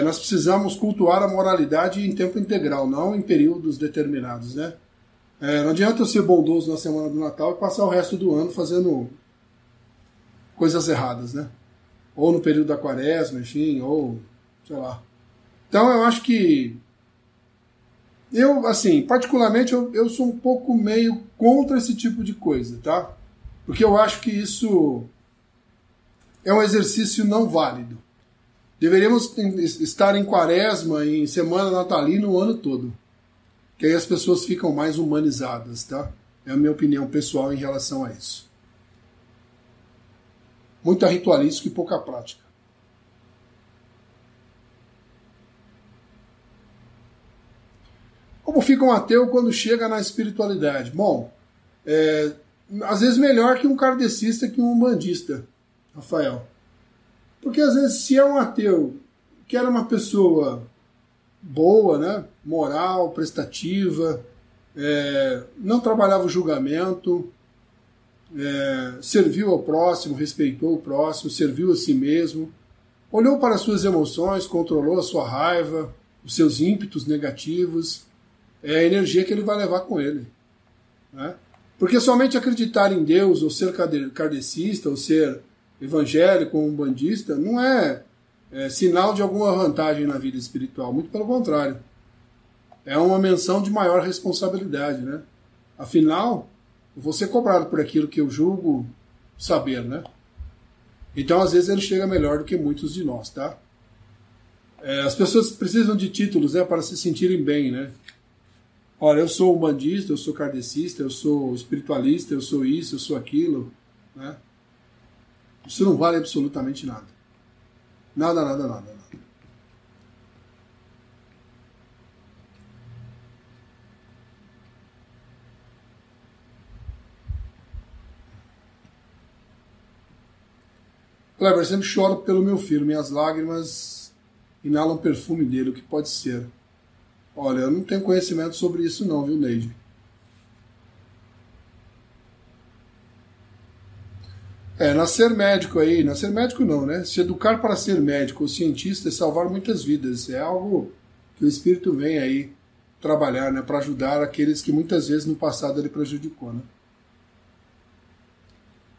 Nós precisamos cultuar a moralidade em tempo integral, não em períodos determinados, né? Não adianta eu ser bondoso na semana do Natal e passar o resto do ano fazendo coisas erradas, né? Ou no período da quaresma, enfim, ou sei lá. Então eu acho que eu, assim, particularmente eu sou um pouco meio contra esse tipo de coisa, tá? Porque eu acho que isso é um exercício não válido. Deveríamos estar em quaresma, em semana natalina o ano todo. Que aí as pessoas ficam mais humanizadas, tá? É a minha opinião pessoal em relação a isso. Muita ritualística e pouca prática. Como fica um ateu quando chega na espiritualidade? Bom, às vezes melhor que um kardecista, que um umbandista, Rafael. Porque às vezes se é um ateu que era uma pessoa boa, né, moral, prestativa, não trabalhava o julgamento, serviu ao próximo, respeitou o próximo, serviu a si mesmo, olhou para as suas emoções, controlou a sua raiva, os seus ímpetos negativos, é a energia que ele vai levar com ele, né? Porque somente acreditar em Deus, ou ser kardecista, ou ser evangélico ou umbandista, não é sinal de alguma vantagem na vida espiritual, muito pelo contrário. é uma menção de maior responsabilidade, né? Afinal, eu vou ser cobrado por aquilo que eu julgo saber, né? Então, às vezes, ele chega melhor do que muitos de nós, tá? As pessoas precisam de títulos, né, para se sentirem bem, né? Olha, eu sou umbandista, eu sou kardecista, eu sou espiritualista, eu sou isso, eu sou aquilo, né? Isso não vale absolutamente nada. Nada, nada, nada, nada. Kleber, sempre choro pelo meu filho, minhas lágrimas inalam o perfume dele, o que pode ser? Olha, eu não tenho conhecimento sobre isso não, viu, Neide? Nascer médico aí, nascer médico não, né? Se educar para ser médico ou cientista é salvar muitas vidas. É algo que o Espírito vem aí trabalhar, né? Para ajudar aqueles que muitas vezes no passado ele prejudicou, né?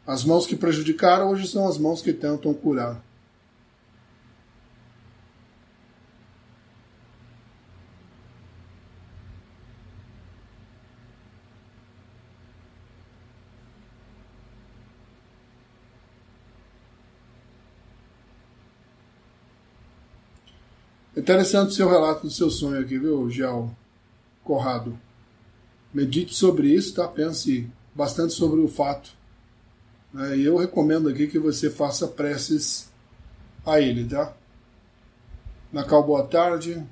As mãos que prejudicaram hoje são as mãos que tentam curar. Interessante o seu relato do seu sonho aqui, viu, Gel Corrado? Medite sobre isso, tá? Pense bastante sobre o fato. Né? E eu recomendo aqui que você faça preces a ele, tá? Nacal, boa tarde.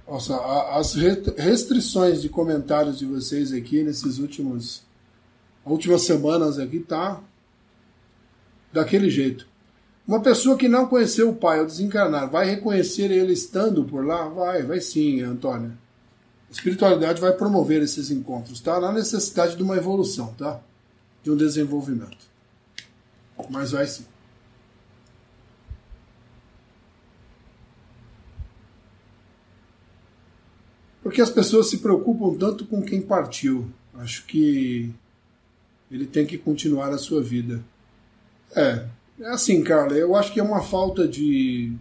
Nossa, as restrições de comentários de vocês aqui nesses últimas semanas aqui tá daquele jeito. Uma pessoa que não conheceu o pai ao desencarnar, vai reconhecer ele estando por lá? Vai sim, Antônia. A espiritualidade vai promover esses encontros, tá? Na necessidade de uma evolução, tá? De um desenvolvimento. Mas vai sim. Porque as pessoas se preocupam tanto com quem partiu. Acho que ele tem que continuar a sua vida. É assim, Carla, eu acho que é uma falta de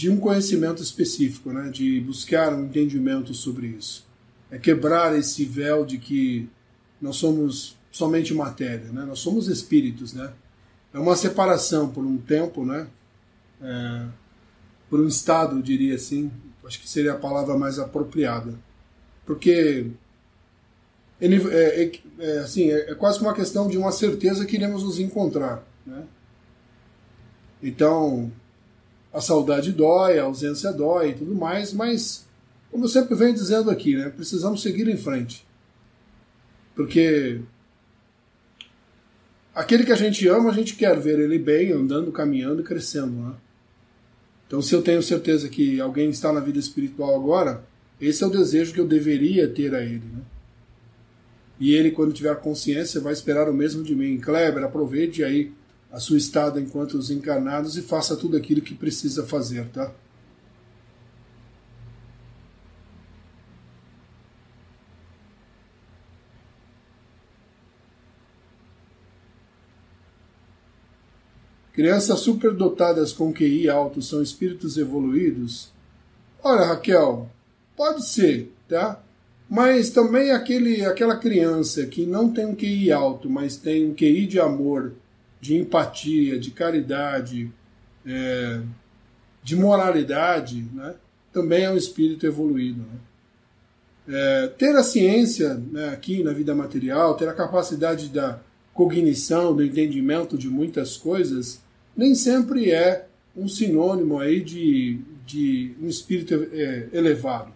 um conhecimento específico, né? De buscar um entendimento sobre isso. É quebrar esse véu de que nós somos somente matéria, né? Nós somos espíritos, né? É uma separação por um tempo, né? Por um estado, eu diria assim. Acho que seria a palavra mais apropriada. Porque é quase que uma questão de uma certeza que iremos nos encontrar, né? Então, a saudade dói, a ausência dói e tudo mais, mas, como eu sempre venho dizendo aqui, né, precisamos seguir em frente. Porque aquele que a gente ama, a gente quer ver ele bem, andando, caminhando e crescendo, né? Então, se eu tenho certeza que alguém está na vida espiritual agora, esse é o desejo que eu deveria ter a ele, né? E ele, quando tiver consciência, vai esperar o mesmo de mim. Kleber, aproveite aí a sua estada enquanto os encarnados e faça tudo aquilo que precisa fazer, tá? Crianças superdotadas com QI alto são espíritos evoluídos? Olha, Raquel, pode ser, tá? Mas também aquela criança que não tem um QI alto, mas tem um QI de amor, de empatia, de caridade, de moralidade, né? Também é um espírito evoluído, né? Ter a ciência, né, aqui na vida material, ter a capacidade da cognição, do entendimento de muitas coisas, nem sempre é um sinônimo aí de um espírito elevado.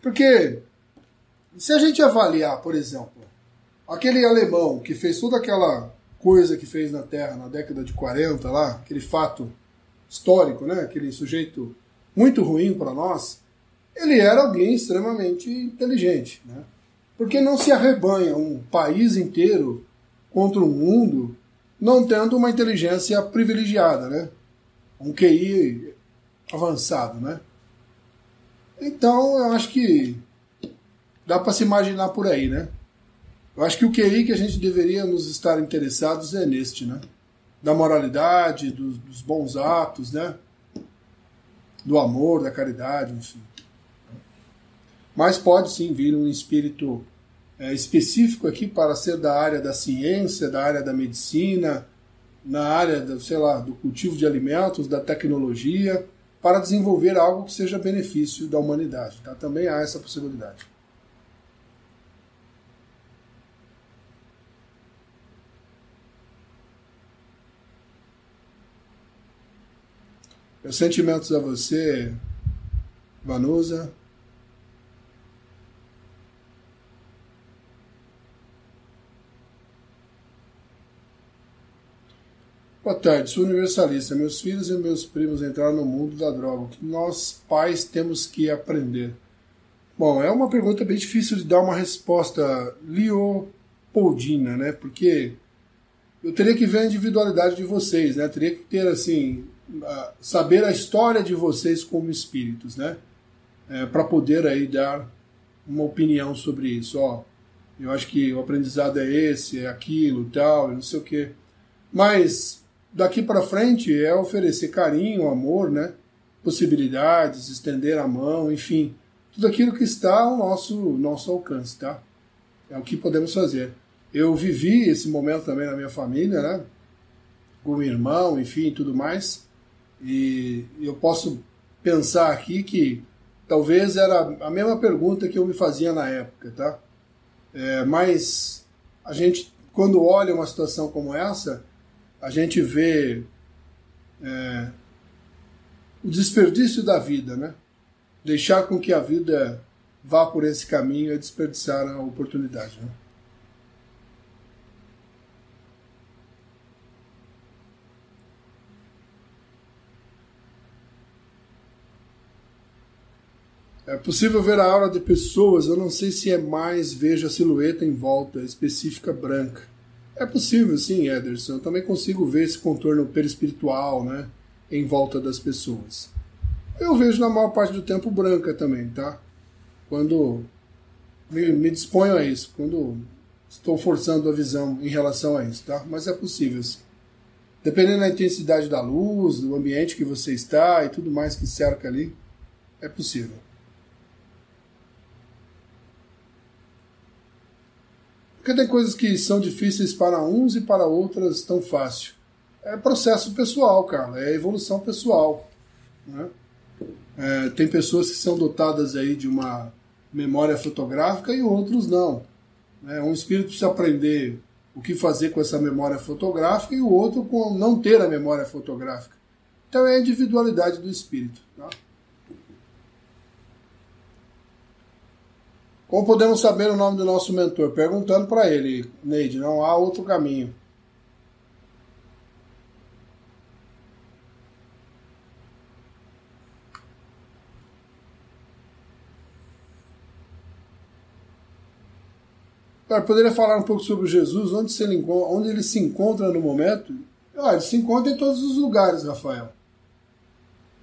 Porque se a gente avaliar, por exemplo, aquele alemão que fez toda aquela coisa que fez na Terra na década de 40 lá, aquele fato histórico, né, aquele sujeito muito ruim para nós, ele era alguém extremamente inteligente, né? Porque não se arrebanha um país inteiro contra um mundo não tendo uma inteligência privilegiada, né? Um QI avançado, né? Então, eu acho que dá para se imaginar por aí, né? Eu acho que o QI que a gente deveria nos estar interessados é neste, né? Da moralidade, dos bons atos, né? Do amor, da caridade, enfim. Mas pode sim vir um espírito específico aqui para ser da área da ciência, da área da medicina, na área, sei lá, do cultivo de alimentos, da tecnologia, para desenvolver algo que seja benefício da humanidade. Tá? Também há essa possibilidade. Meus sentimentos a você, Vanusa. Boa tarde, sou universalista. Meus filhos e meus primos entraram no mundo da droga. O que nós, pais, temos que aprender? Bom, é uma pergunta bem difícil de dar uma resposta leopoldina, né? Porque eu teria que ver a individualidade de vocês, né? Teria que ter, assim, saber a história de vocês como espíritos, né? Para poder aí dar uma opinião sobre isso. Ó, eu acho que o aprendizado é esse, é aquilo, tal, não sei o quê. Mas daqui para frente é oferecer carinho, amor, né? Possibilidades, estender a mão, enfim, tudo aquilo que está ao nosso alcance, tá? É o que podemos fazer. Eu vivi esse momento também na minha família, né? Com o irmão, enfim, tudo mais. E eu posso pensar aqui que talvez era a mesma pergunta que eu me fazia na época, tá? Mas a gente, quando olha uma situação como essa, a gente vê o desperdício da vida, né? Deixar com que a vida vá por esse caminho é desperdiçar a oportunidade, né? É possível ver a aura de pessoas, eu não sei se é mais, vejo a silhueta em volta, específica branca. É possível, sim, Ederson. Eu também consigo ver esse contorno perispiritual, né, em volta das pessoas. Eu vejo na maior parte do tempo branca também, tá? Quando me disponho a isso, quando estou forçando a visão em relação a isso, tá? Mas é possível, sim. Dependendo da intensidade da luz, do ambiente que você está e tudo mais que cerca ali, é possível. Porque tem coisas que são difíceis para uns e para outras tão fácil. É processo pessoal, cara. É evolução pessoal. Né? Tem pessoas que são dotadas aí de uma memória fotográfica e outros não. Um espírito precisa aprender o que fazer com essa memória fotográfica e o outro com não ter a memória fotográfica. Então é a individualidade do espírito. Tá? Como podemos saber o nome do nosso mentor? Perguntando para ele, Neide, não há outro caminho. Poderia falar um pouco sobre Jesus, onde ele se encontra no momento? Ele se encontra em todos os lugares, Rafael.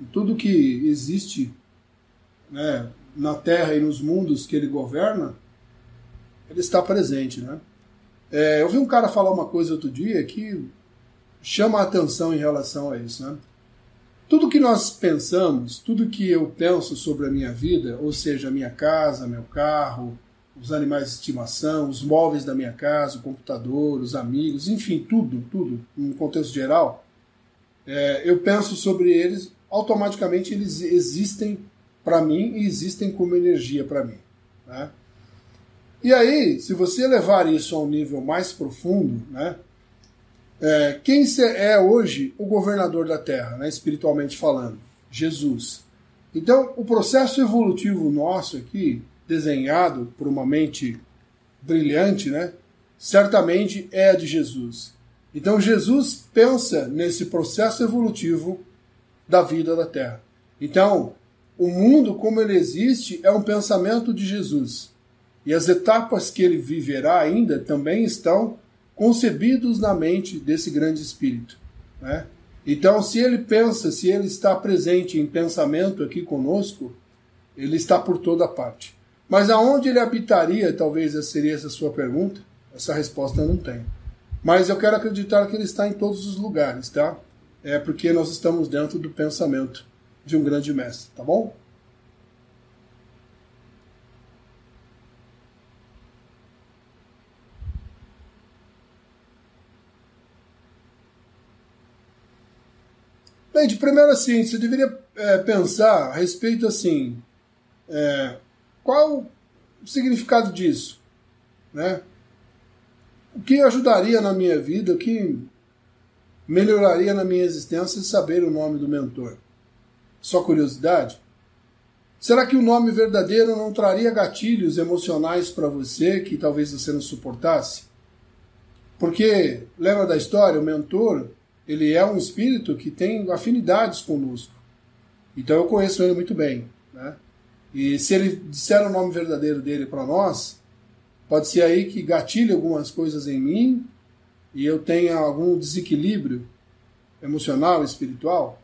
Em tudo que existe, né, na Terra e nos mundos que ele governa, ele está presente, né? Eu vi um cara falar uma coisa outro dia que chama a atenção em relação a isso, né? Tudo que nós pensamos, tudo que eu penso sobre a minha vida, ou seja, a minha casa, meu carro, os animais de estimação, os móveis da minha casa, o computador, os amigos, enfim, tudo, num contexto geral, eu penso sobre eles, automaticamente eles existem para mim e existem como energia para mim. Né? E aí, se você levar isso a um nível mais profundo, né, quem é hoje o governador da Terra, né, espiritualmente falando? Jesus. Então, o processo evolutivo nosso aqui, desenhado por uma mente brilhante, né, certamente é a de Jesus. Então, Jesus pensa nesse processo evolutivo da vida da Terra. Então, o mundo como ele existe é um pensamento de Jesus. E as etapas que ele viverá ainda também estão concebidos na mente desse grande espírito. Né? Então, se ele pensa, se ele está presente em pensamento aqui conosco, ele está por toda parte. Mas aonde ele habitaria, talvez essa seria essa sua pergunta, Essa resposta eu não tenho. Mas eu quero acreditar que ele está em todos os lugares, tá? É porque nós estamos dentro do pensamento de um grande mestre, tá bom? Bem, de primeiro assim, você deveria pensar a respeito assim, qual o significado disso, né? O que ajudaria na minha vida, o que melhoraria na minha existência saber o nome do mentor? Só curiosidade? Será que o nome verdadeiro não traria gatilhos emocionais para você que talvez você não suportasse? Porque, lembra da história, o mentor, ele é um espírito que tem afinidades conosco. Então eu conheço ele muito bem, né? E se ele disser o nome verdadeiro dele para nós, pode ser aí que gatilhe algumas coisas em mim e eu tenha algum desequilíbrio emocional, espiritual.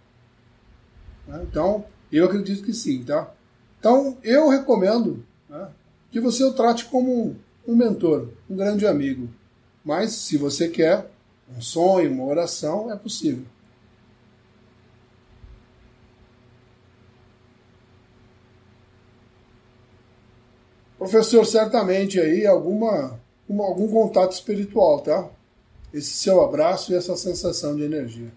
Né? Então, eu acredito que sim, tá? Então, eu recomendo, né, que você o trate como um mentor, um grande amigo. Mas, se você quer um sonho, uma oração, é possível. Professor, certamente aí algum contato espiritual, tá? Esse seu abraço e essa sensação de energia.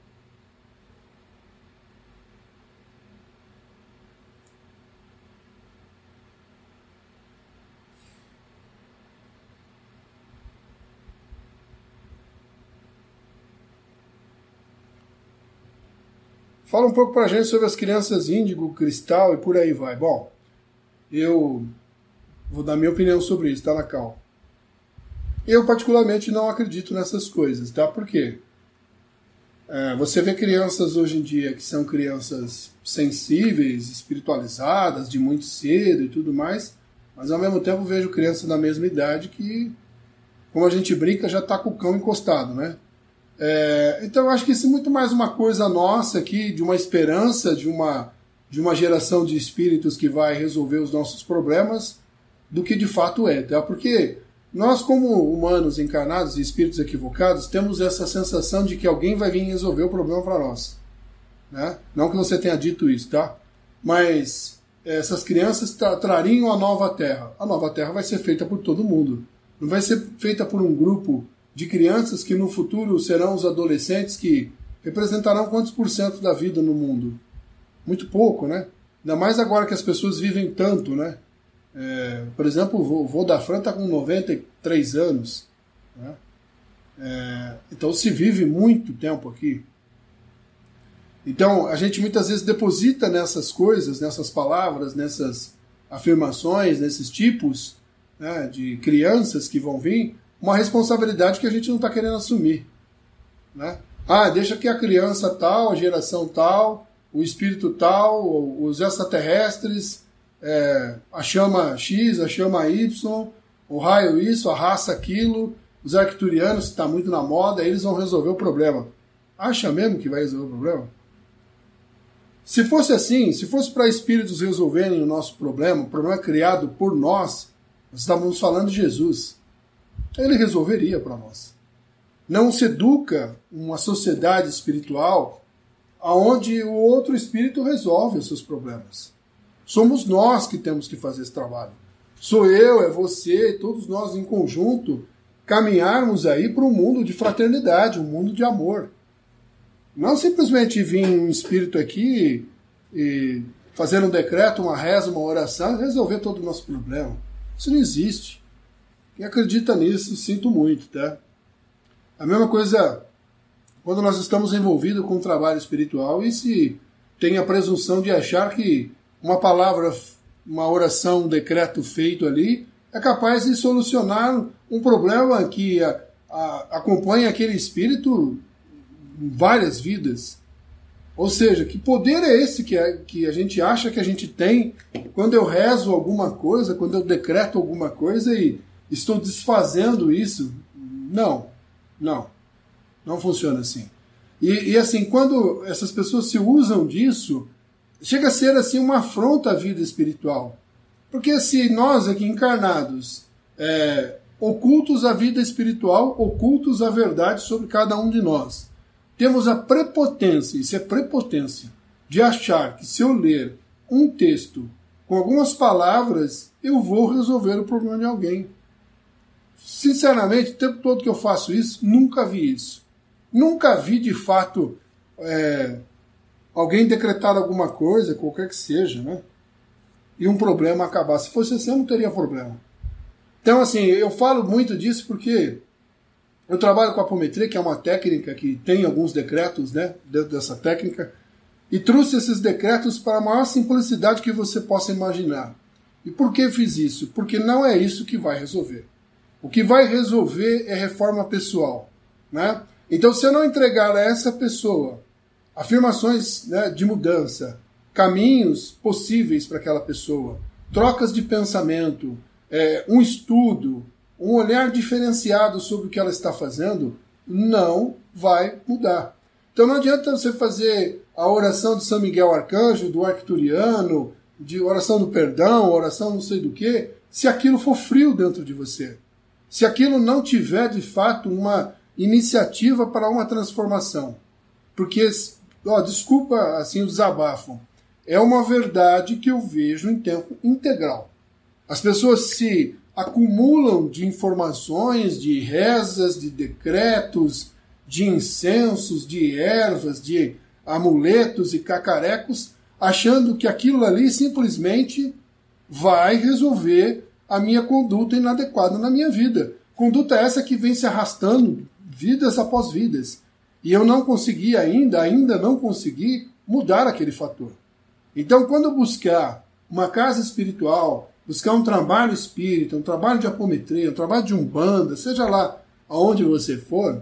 Fala um pouco pra gente sobre as crianças índigo, cristal e por aí vai. Bom, eu vou dar minha opinião sobre isso, tá, Nacal? Eu particularmente não acredito nessas coisas, tá? Por quê? Você vê crianças hoje em dia que são crianças sensíveis, espiritualizadas, de muito cedo e tudo mais, mas ao mesmo tempo vejo crianças da mesma idade que, como a gente brinca, já tá com o cão encostado, né? Então eu acho que isso é muito mais uma coisa nossa aqui, de uma esperança, de uma geração de espíritos que vai resolver os nossos problemas, do que de fato é, tá? Porque nós, como humanos encarnados e espíritos equivocados, temos essa sensação de que alguém vai vir resolver o problema para nós, né? Não que você tenha dito isso, tá? Mas essas crianças trariam a nova Terra. A nova Terra vai ser feita por todo mundo. Não vai ser feita por um grupo de crianças que no futuro serão os adolescentes que representarão quantos por cento da vida no mundo? Muito pouco, né? Ainda mais agora que as pessoas vivem tanto, né? Por exemplo, o vô da Fran está com 93 anos. Né? Então se vive muito tempo aqui. Então a gente muitas vezes deposita nessas coisas, nessas palavras, nessas afirmações, nesses tipos, né, de crianças que vão vir, uma responsabilidade que a gente não está querendo assumir. Né? Deixa que a criança tal, a geração tal, o espírito tal, os extraterrestres, a chama X, a chama Y, o raio isso, a raça aquilo, os arcturianos, que está muito na moda, eles vão resolver o problema. Acha mesmo que vai resolver o problema? Se fosse assim, se fosse para espíritos resolverem o nosso problema, o problema criado por nós estávamos falando de Jesus. Ele resolveria para nós. Não se educa uma sociedade espiritual onde o outro espírito resolve os seus problemas. Somos nós que temos que fazer esse trabalho. Sou eu, é você, todos nós em conjunto, caminharmos aí para um mundo de fraternidade, um mundo de amor. Não simplesmente vir um espírito aqui e fazer um decreto, uma reza, uma oração e resolver todo o nosso problema. Isso não existe. Quem acredita nisso, sinto muito, tá? A mesma coisa quando nós estamos envolvidos com um trabalho espiritual e se tem a presunção de achar que uma palavra, uma oração, um decreto feito ali é capaz de solucionar um problema que acompanha aquele espírito em várias vidas. Ou seja, que poder é esse que a gente acha que a gente tem quando eu rezo alguma coisa, quando eu decreto alguma coisa e estou desfazendo isso? Não funciona assim. E assim, quando essas pessoas se usam disso, chega a ser assim uma afronta à vida espiritual. Porque se nós aqui encarnados ocultos à vida espiritual, ocultos à verdade sobre cada um de nós. Temos a prepotência, isso é prepotência, de achar que se eu ler um texto com algumas palavras, eu vou resolver o problema de alguém. Sinceramente, o tempo todo que eu faço isso, nunca vi isso. Nunca vi, de fato, alguém decretar alguma coisa, qualquer que seja, né? E um problema acabar. Se fosse assim, eu não teria problema. Então, assim, eu falo muito disso porque eu trabalho com a apometria, que é uma técnica que tem alguns decretos, né, dentro dessa técnica, e trouxe esses decretos para a maior simplicidade que você possa imaginar. E por que fiz isso? Porque não é isso que vai resolver. O que vai resolver é reforma pessoal, né? Então, se eu não entregar a essa pessoa afirmações, né, de mudança, caminhos possíveis para aquela pessoa, trocas de pensamento, um estudo, um olhar diferenciado sobre o que ela está fazendo, não vai mudar. Então não adianta você fazer a oração de São Miguel Arcanjo, do Arcturiano, de oração do perdão, oração não sei do que, se aquilo for frio dentro de você. Se aquilo não tiver, de fato, uma iniciativa para uma transformação. Porque, desculpa assim o desabafo, é uma verdade que eu vejo em tempo integral. As pessoas se acumulam de informações, de rezas, de decretos, de incensos, de ervas, de amuletos e cacarecos, achando que aquilo ali simplesmente vai resolver a minha conduta inadequada na minha vida. Conduta essa que vem se arrastando vidas após vidas. E eu não consegui ainda não consegui mudar aquele fator. Então, quando eu buscar uma casa espiritual, buscar um trabalho espírita, um trabalho de apometria, um trabalho de umbanda, seja lá aonde você for,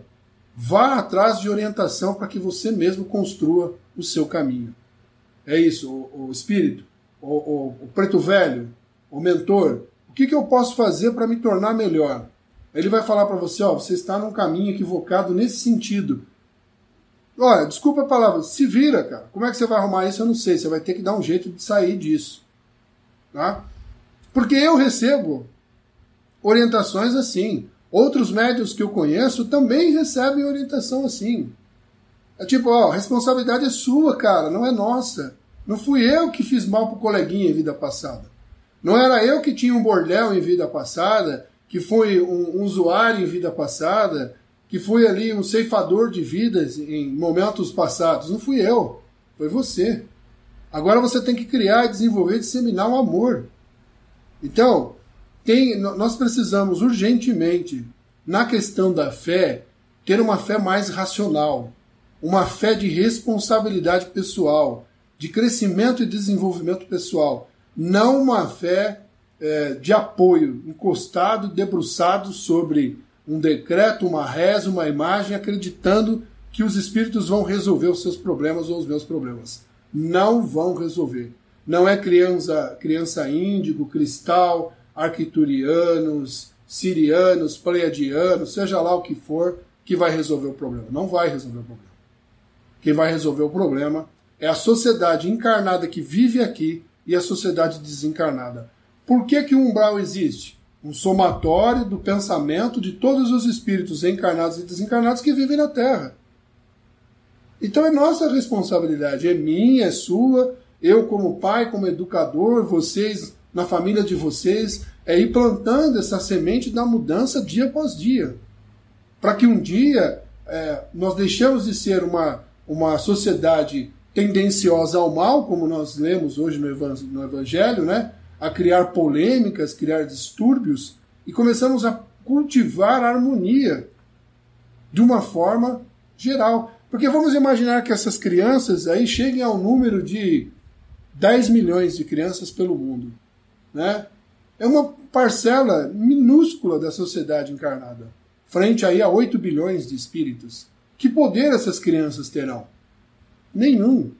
vá atrás de orientação para que você mesmo construa o seu caminho. É isso, o espírito, o preto velho, o mentor. O que eu posso fazer para me tornar melhor? Ele vai falar para você, você está num caminho equivocado nesse sentido. Olha, desculpa a palavra, se vira, cara. Como é que você vai arrumar isso? Eu não sei. Você vai ter que dar um jeito de sair disso. Tá? Porque eu recebo orientações assim. Outros médiuns que eu conheço também recebem orientação assim. É tipo, a responsabilidade é sua, cara, não é nossa. Não fui eu que fiz mal pro coleguinha em vida passada. Não era eu que tinha um bordel em vida passada, que fui um usuário em vida passada, que fui ali um ceifador de vidas em momentos passados. Não fui eu, foi você. Agora você tem que criar, desenvolver, disseminar o amor. Então, nós precisamos urgentemente, na questão da fé, ter uma fé mais racional, uma fé de responsabilidade pessoal, de crescimento e desenvolvimento pessoal, não uma fé de apoio, encostado, debruçado sobre um decreto, uma reza, uma imagem, acreditando que os espíritos vão resolver os seus problemas ou os meus problemas. Não vão resolver. Não é criança índigo, cristal, arcturianos, sirianos, pleiadianos, seja lá o que for, que vai resolver o problema. Não vai resolver o problema. Quem vai resolver o problema é a sociedade encarnada que vive aqui e a sociedade desencarnada. Por que o umbral existe? Um somatório do pensamento de todos os espíritos encarnados e desencarnados que vivem na Terra. Então é nossa responsabilidade, é minha, é sua, eu como pai, como educador, vocês, na família de vocês, é ir plantando essa semente da mudança dia após dia. Para que um dia nós deixemos de ser uma sociedade tendenciosa ao mal, como nós lemos hoje no Evangelho, né? A criar polêmicas, criar distúrbios, e começamos a cultivar a harmonia de uma forma geral. Porque vamos imaginar que essas crianças aí cheguem ao número de 10 milhões de crianças pelo mundo. Né? É uma parcela minúscula da sociedade encarnada, frente aí a 8 bilhões de espíritos. Que poder essas crianças terão? Nenhum.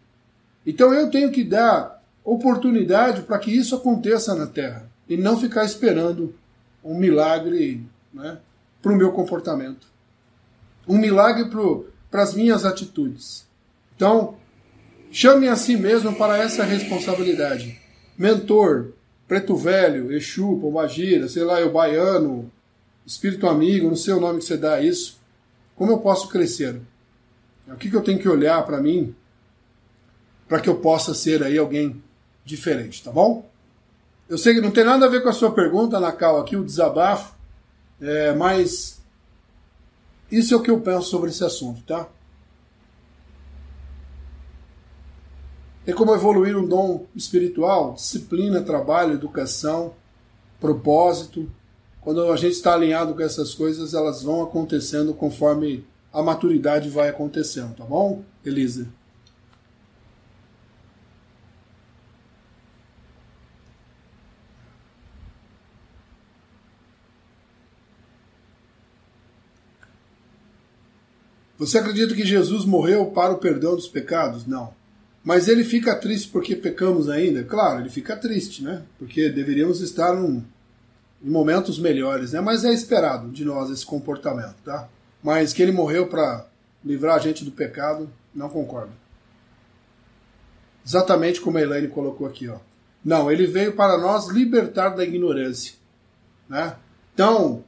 Então eu tenho que dar oportunidade para que isso aconteça na Terra e não ficar esperando um milagre, né, para o meu comportamento. Um milagre para as minhas atitudes. Então, chame a si mesmo para essa responsabilidade. Mentor, preto velho, Exu, pombagira, sei lá, o baiano, espírito amigo, não sei o nome que você dá a isso, como eu posso crescer? O que eu tenho que olhar para mim para que eu possa ser aí alguém diferente, tá bom? Eu sei que não tem nada a ver com a sua pergunta, Nacal, aqui o desabafo, mas isso é o que eu penso sobre esse assunto, tá? Tem como evoluir um dom espiritual? Disciplina, trabalho, educação, propósito. Quando a gente está alinhado com essas coisas, elas vão acontecendo conforme a maturidade vai acontecendo, tá bom, Elisa? Você acredita que Jesus morreu para o perdão dos pecados? Não. Mas ele fica triste porque pecamos ainda? Claro, ele fica triste, né? Porque deveríamos estar em momentos melhores, né? Mas é esperado de nós esse comportamento, tá? Mas que ele morreu para livrar a gente do pecado, não concordo. Exatamente como a Elaine colocou aqui, ó. Não, ele veio para nós libertar da ignorância, né? Então,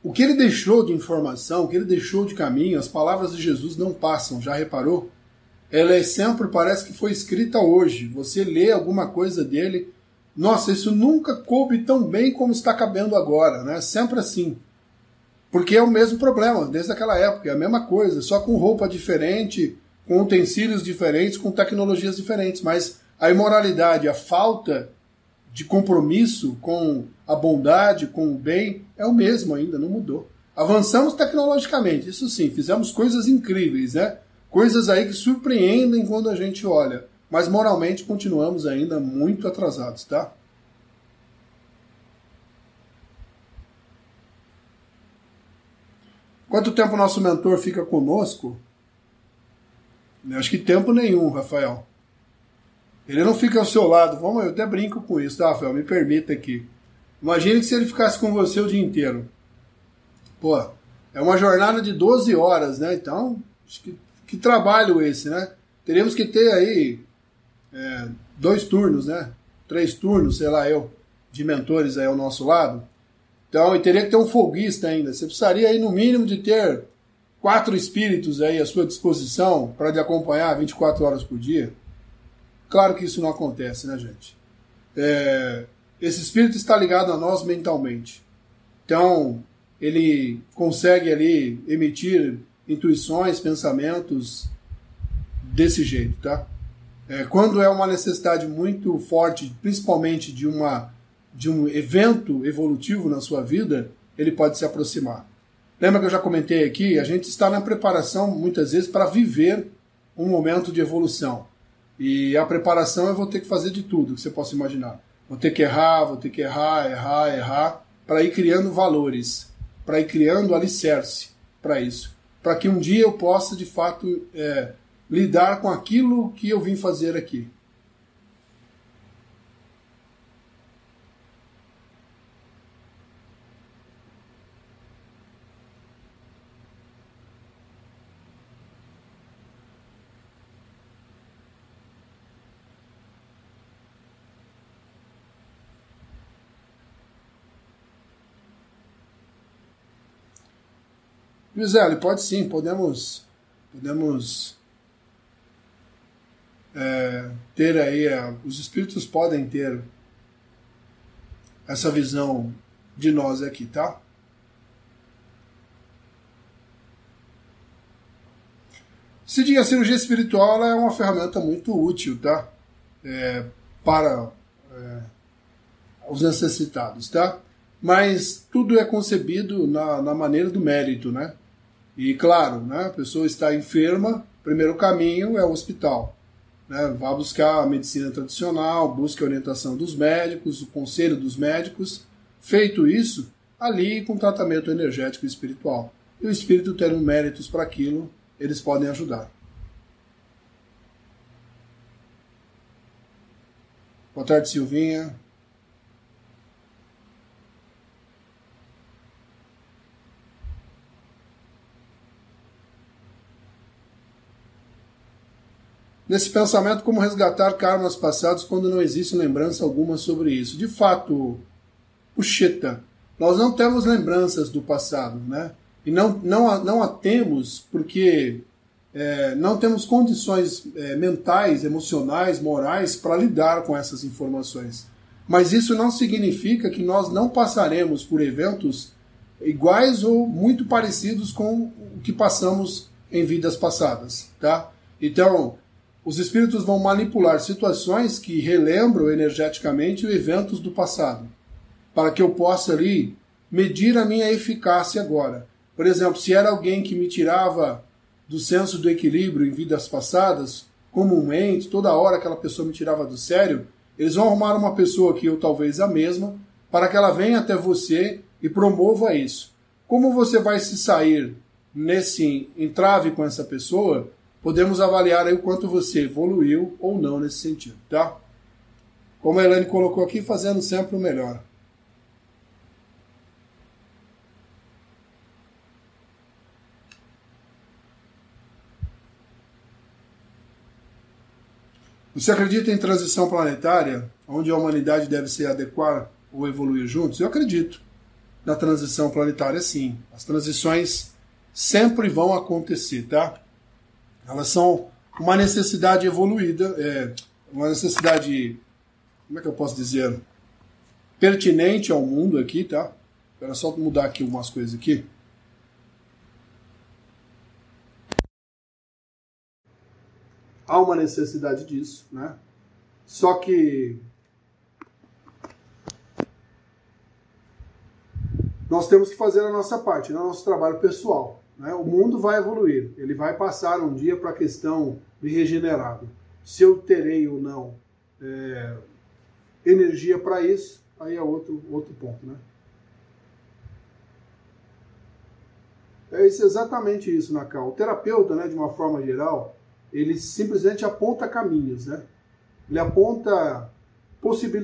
o que ele deixou de informação, o que ele deixou de caminho, as palavras de Jesus não passam, já reparou? Ela é sempre, parece que foi escrita hoje. Você lê alguma coisa dele, nossa, isso nunca coube tão bem como está cabendo agora, né? Sempre assim. Porque é o mesmo problema, desde aquela época, é a mesma coisa, só com roupa diferente, com utensílios diferentes, com tecnologias diferentes, mas a imoralidade, a falta de compromisso com a bondade, com o bem, é o mesmo ainda, não mudou. Avançamos tecnologicamente, isso sim, fizemos coisas incríveis, né? Coisas aí que surpreendem quando a gente olha, mas moralmente continuamos ainda muito atrasados, tá? Quanto tempo nosso mentor fica conosco? Eu acho que tempo nenhum, Rafael. Ele não fica ao seu lado. Eu até brinco com isso, tá, Rafael? Me permita aqui. Imagine que se ele ficasse com você o dia inteiro. Pô, é uma jornada de 12 horas, né? Então, acho que trabalho esse, né? Teríamos que ter aí 2 turnos, né? 3 turnos, sei lá eu, de mentores aí ao nosso lado. Então, e teria que ter um folguista ainda. Você precisaria aí, no mínimo, de ter 4 espíritos aí à sua disposição para lhe acompanhar 24 horas por dia. Claro que isso não acontece, né, gente? Esse espírito está ligado a nós mentalmente. Então, ele consegue ali emitir intuições, pensamentos desse jeito, tá? Quando é uma necessidade muito forte, principalmente de um evento evolutivo na sua vida, ele pode se aproximar. Lembra que eu já comentei aqui? A gente está na preparação, muitas vezes, para viver um momento de evolução. E a preparação eu vou ter que fazer de tudo que você possa imaginar. Vou ter que errar, errar, para ir criando valores, para ir criando alicerce para isso. Para que um dia eu possa, de fato, lidar com aquilo que eu vim fazer aqui. Gisele, pode sim, podemos ter aí, os espíritos podem ter essa visão de nós aqui, tá? Cidinha, a cirurgia espiritual ela é uma ferramenta muito útil, tá? Para os necessitados, tá? Mas tudo é concebido na maneira do mérito, né? E claro, né, a pessoa está enferma, o primeiro caminho é o hospital. Né? Vá buscar a medicina tradicional, busque a orientação dos médicos, o conselho dos médicos. Feito isso, ali com tratamento energético e espiritual. E o espírito tendo méritos para aquilo, eles podem ajudar. Boa tarde, Silvinha. Nesse pensamento, como resgatar karmas passados quando não existe lembrança alguma sobre isso? De fato, Puxeta, Nós não temos lembranças do passado, né? E não a temos porque não temos condições mentais, emocionais, morais para lidar com essas informações. Mas isso não significa que nós não passaremos por eventos iguais ou muito parecidos com o que passamos em vidas passadas, tá? Então, os espíritos vão manipular situações que relembram energeticamente eventos do passado, para que eu possa ali medir a minha eficácia agora. Por exemplo, se era alguém que me tirava do senso do equilíbrio em vidas passadas, comumente, toda hora aquela pessoa me tirava do sério, eles vão arrumar uma pessoa que eu talvez a mesma, para que ela venha até você e promova isso. Como você vai se sair nesse entrave com essa pessoa, podemos avaliar aí o quanto você evoluiu ou não nesse sentido, tá? Como a Elaine colocou aqui, fazendo sempre o melhor. Você acredita em transição planetária, onde a humanidade deve se adequar ou evoluir juntos? Eu acredito na transição planetária, sim. As transições sempre vão acontecer, tá? Elas são uma necessidade evoluída, uma necessidade, como é que eu posso dizer, pertinente ao mundo aqui, tá? Espera só mudar aqui algumas coisas aqui. Há uma necessidade disso, né? Só que nós temos que fazer a nossa parte, né? Nosso trabalho pessoal, né? O mundo vai evoluir, ele vai passar um dia para a questão de regenerado. Se eu terei ou não energia para isso, aí é outro ponto, né? É exatamente isso, Nakal. O terapeuta, né, de uma forma geral, ele simplesmente aponta caminhos, né? Ele aponta possibilidades.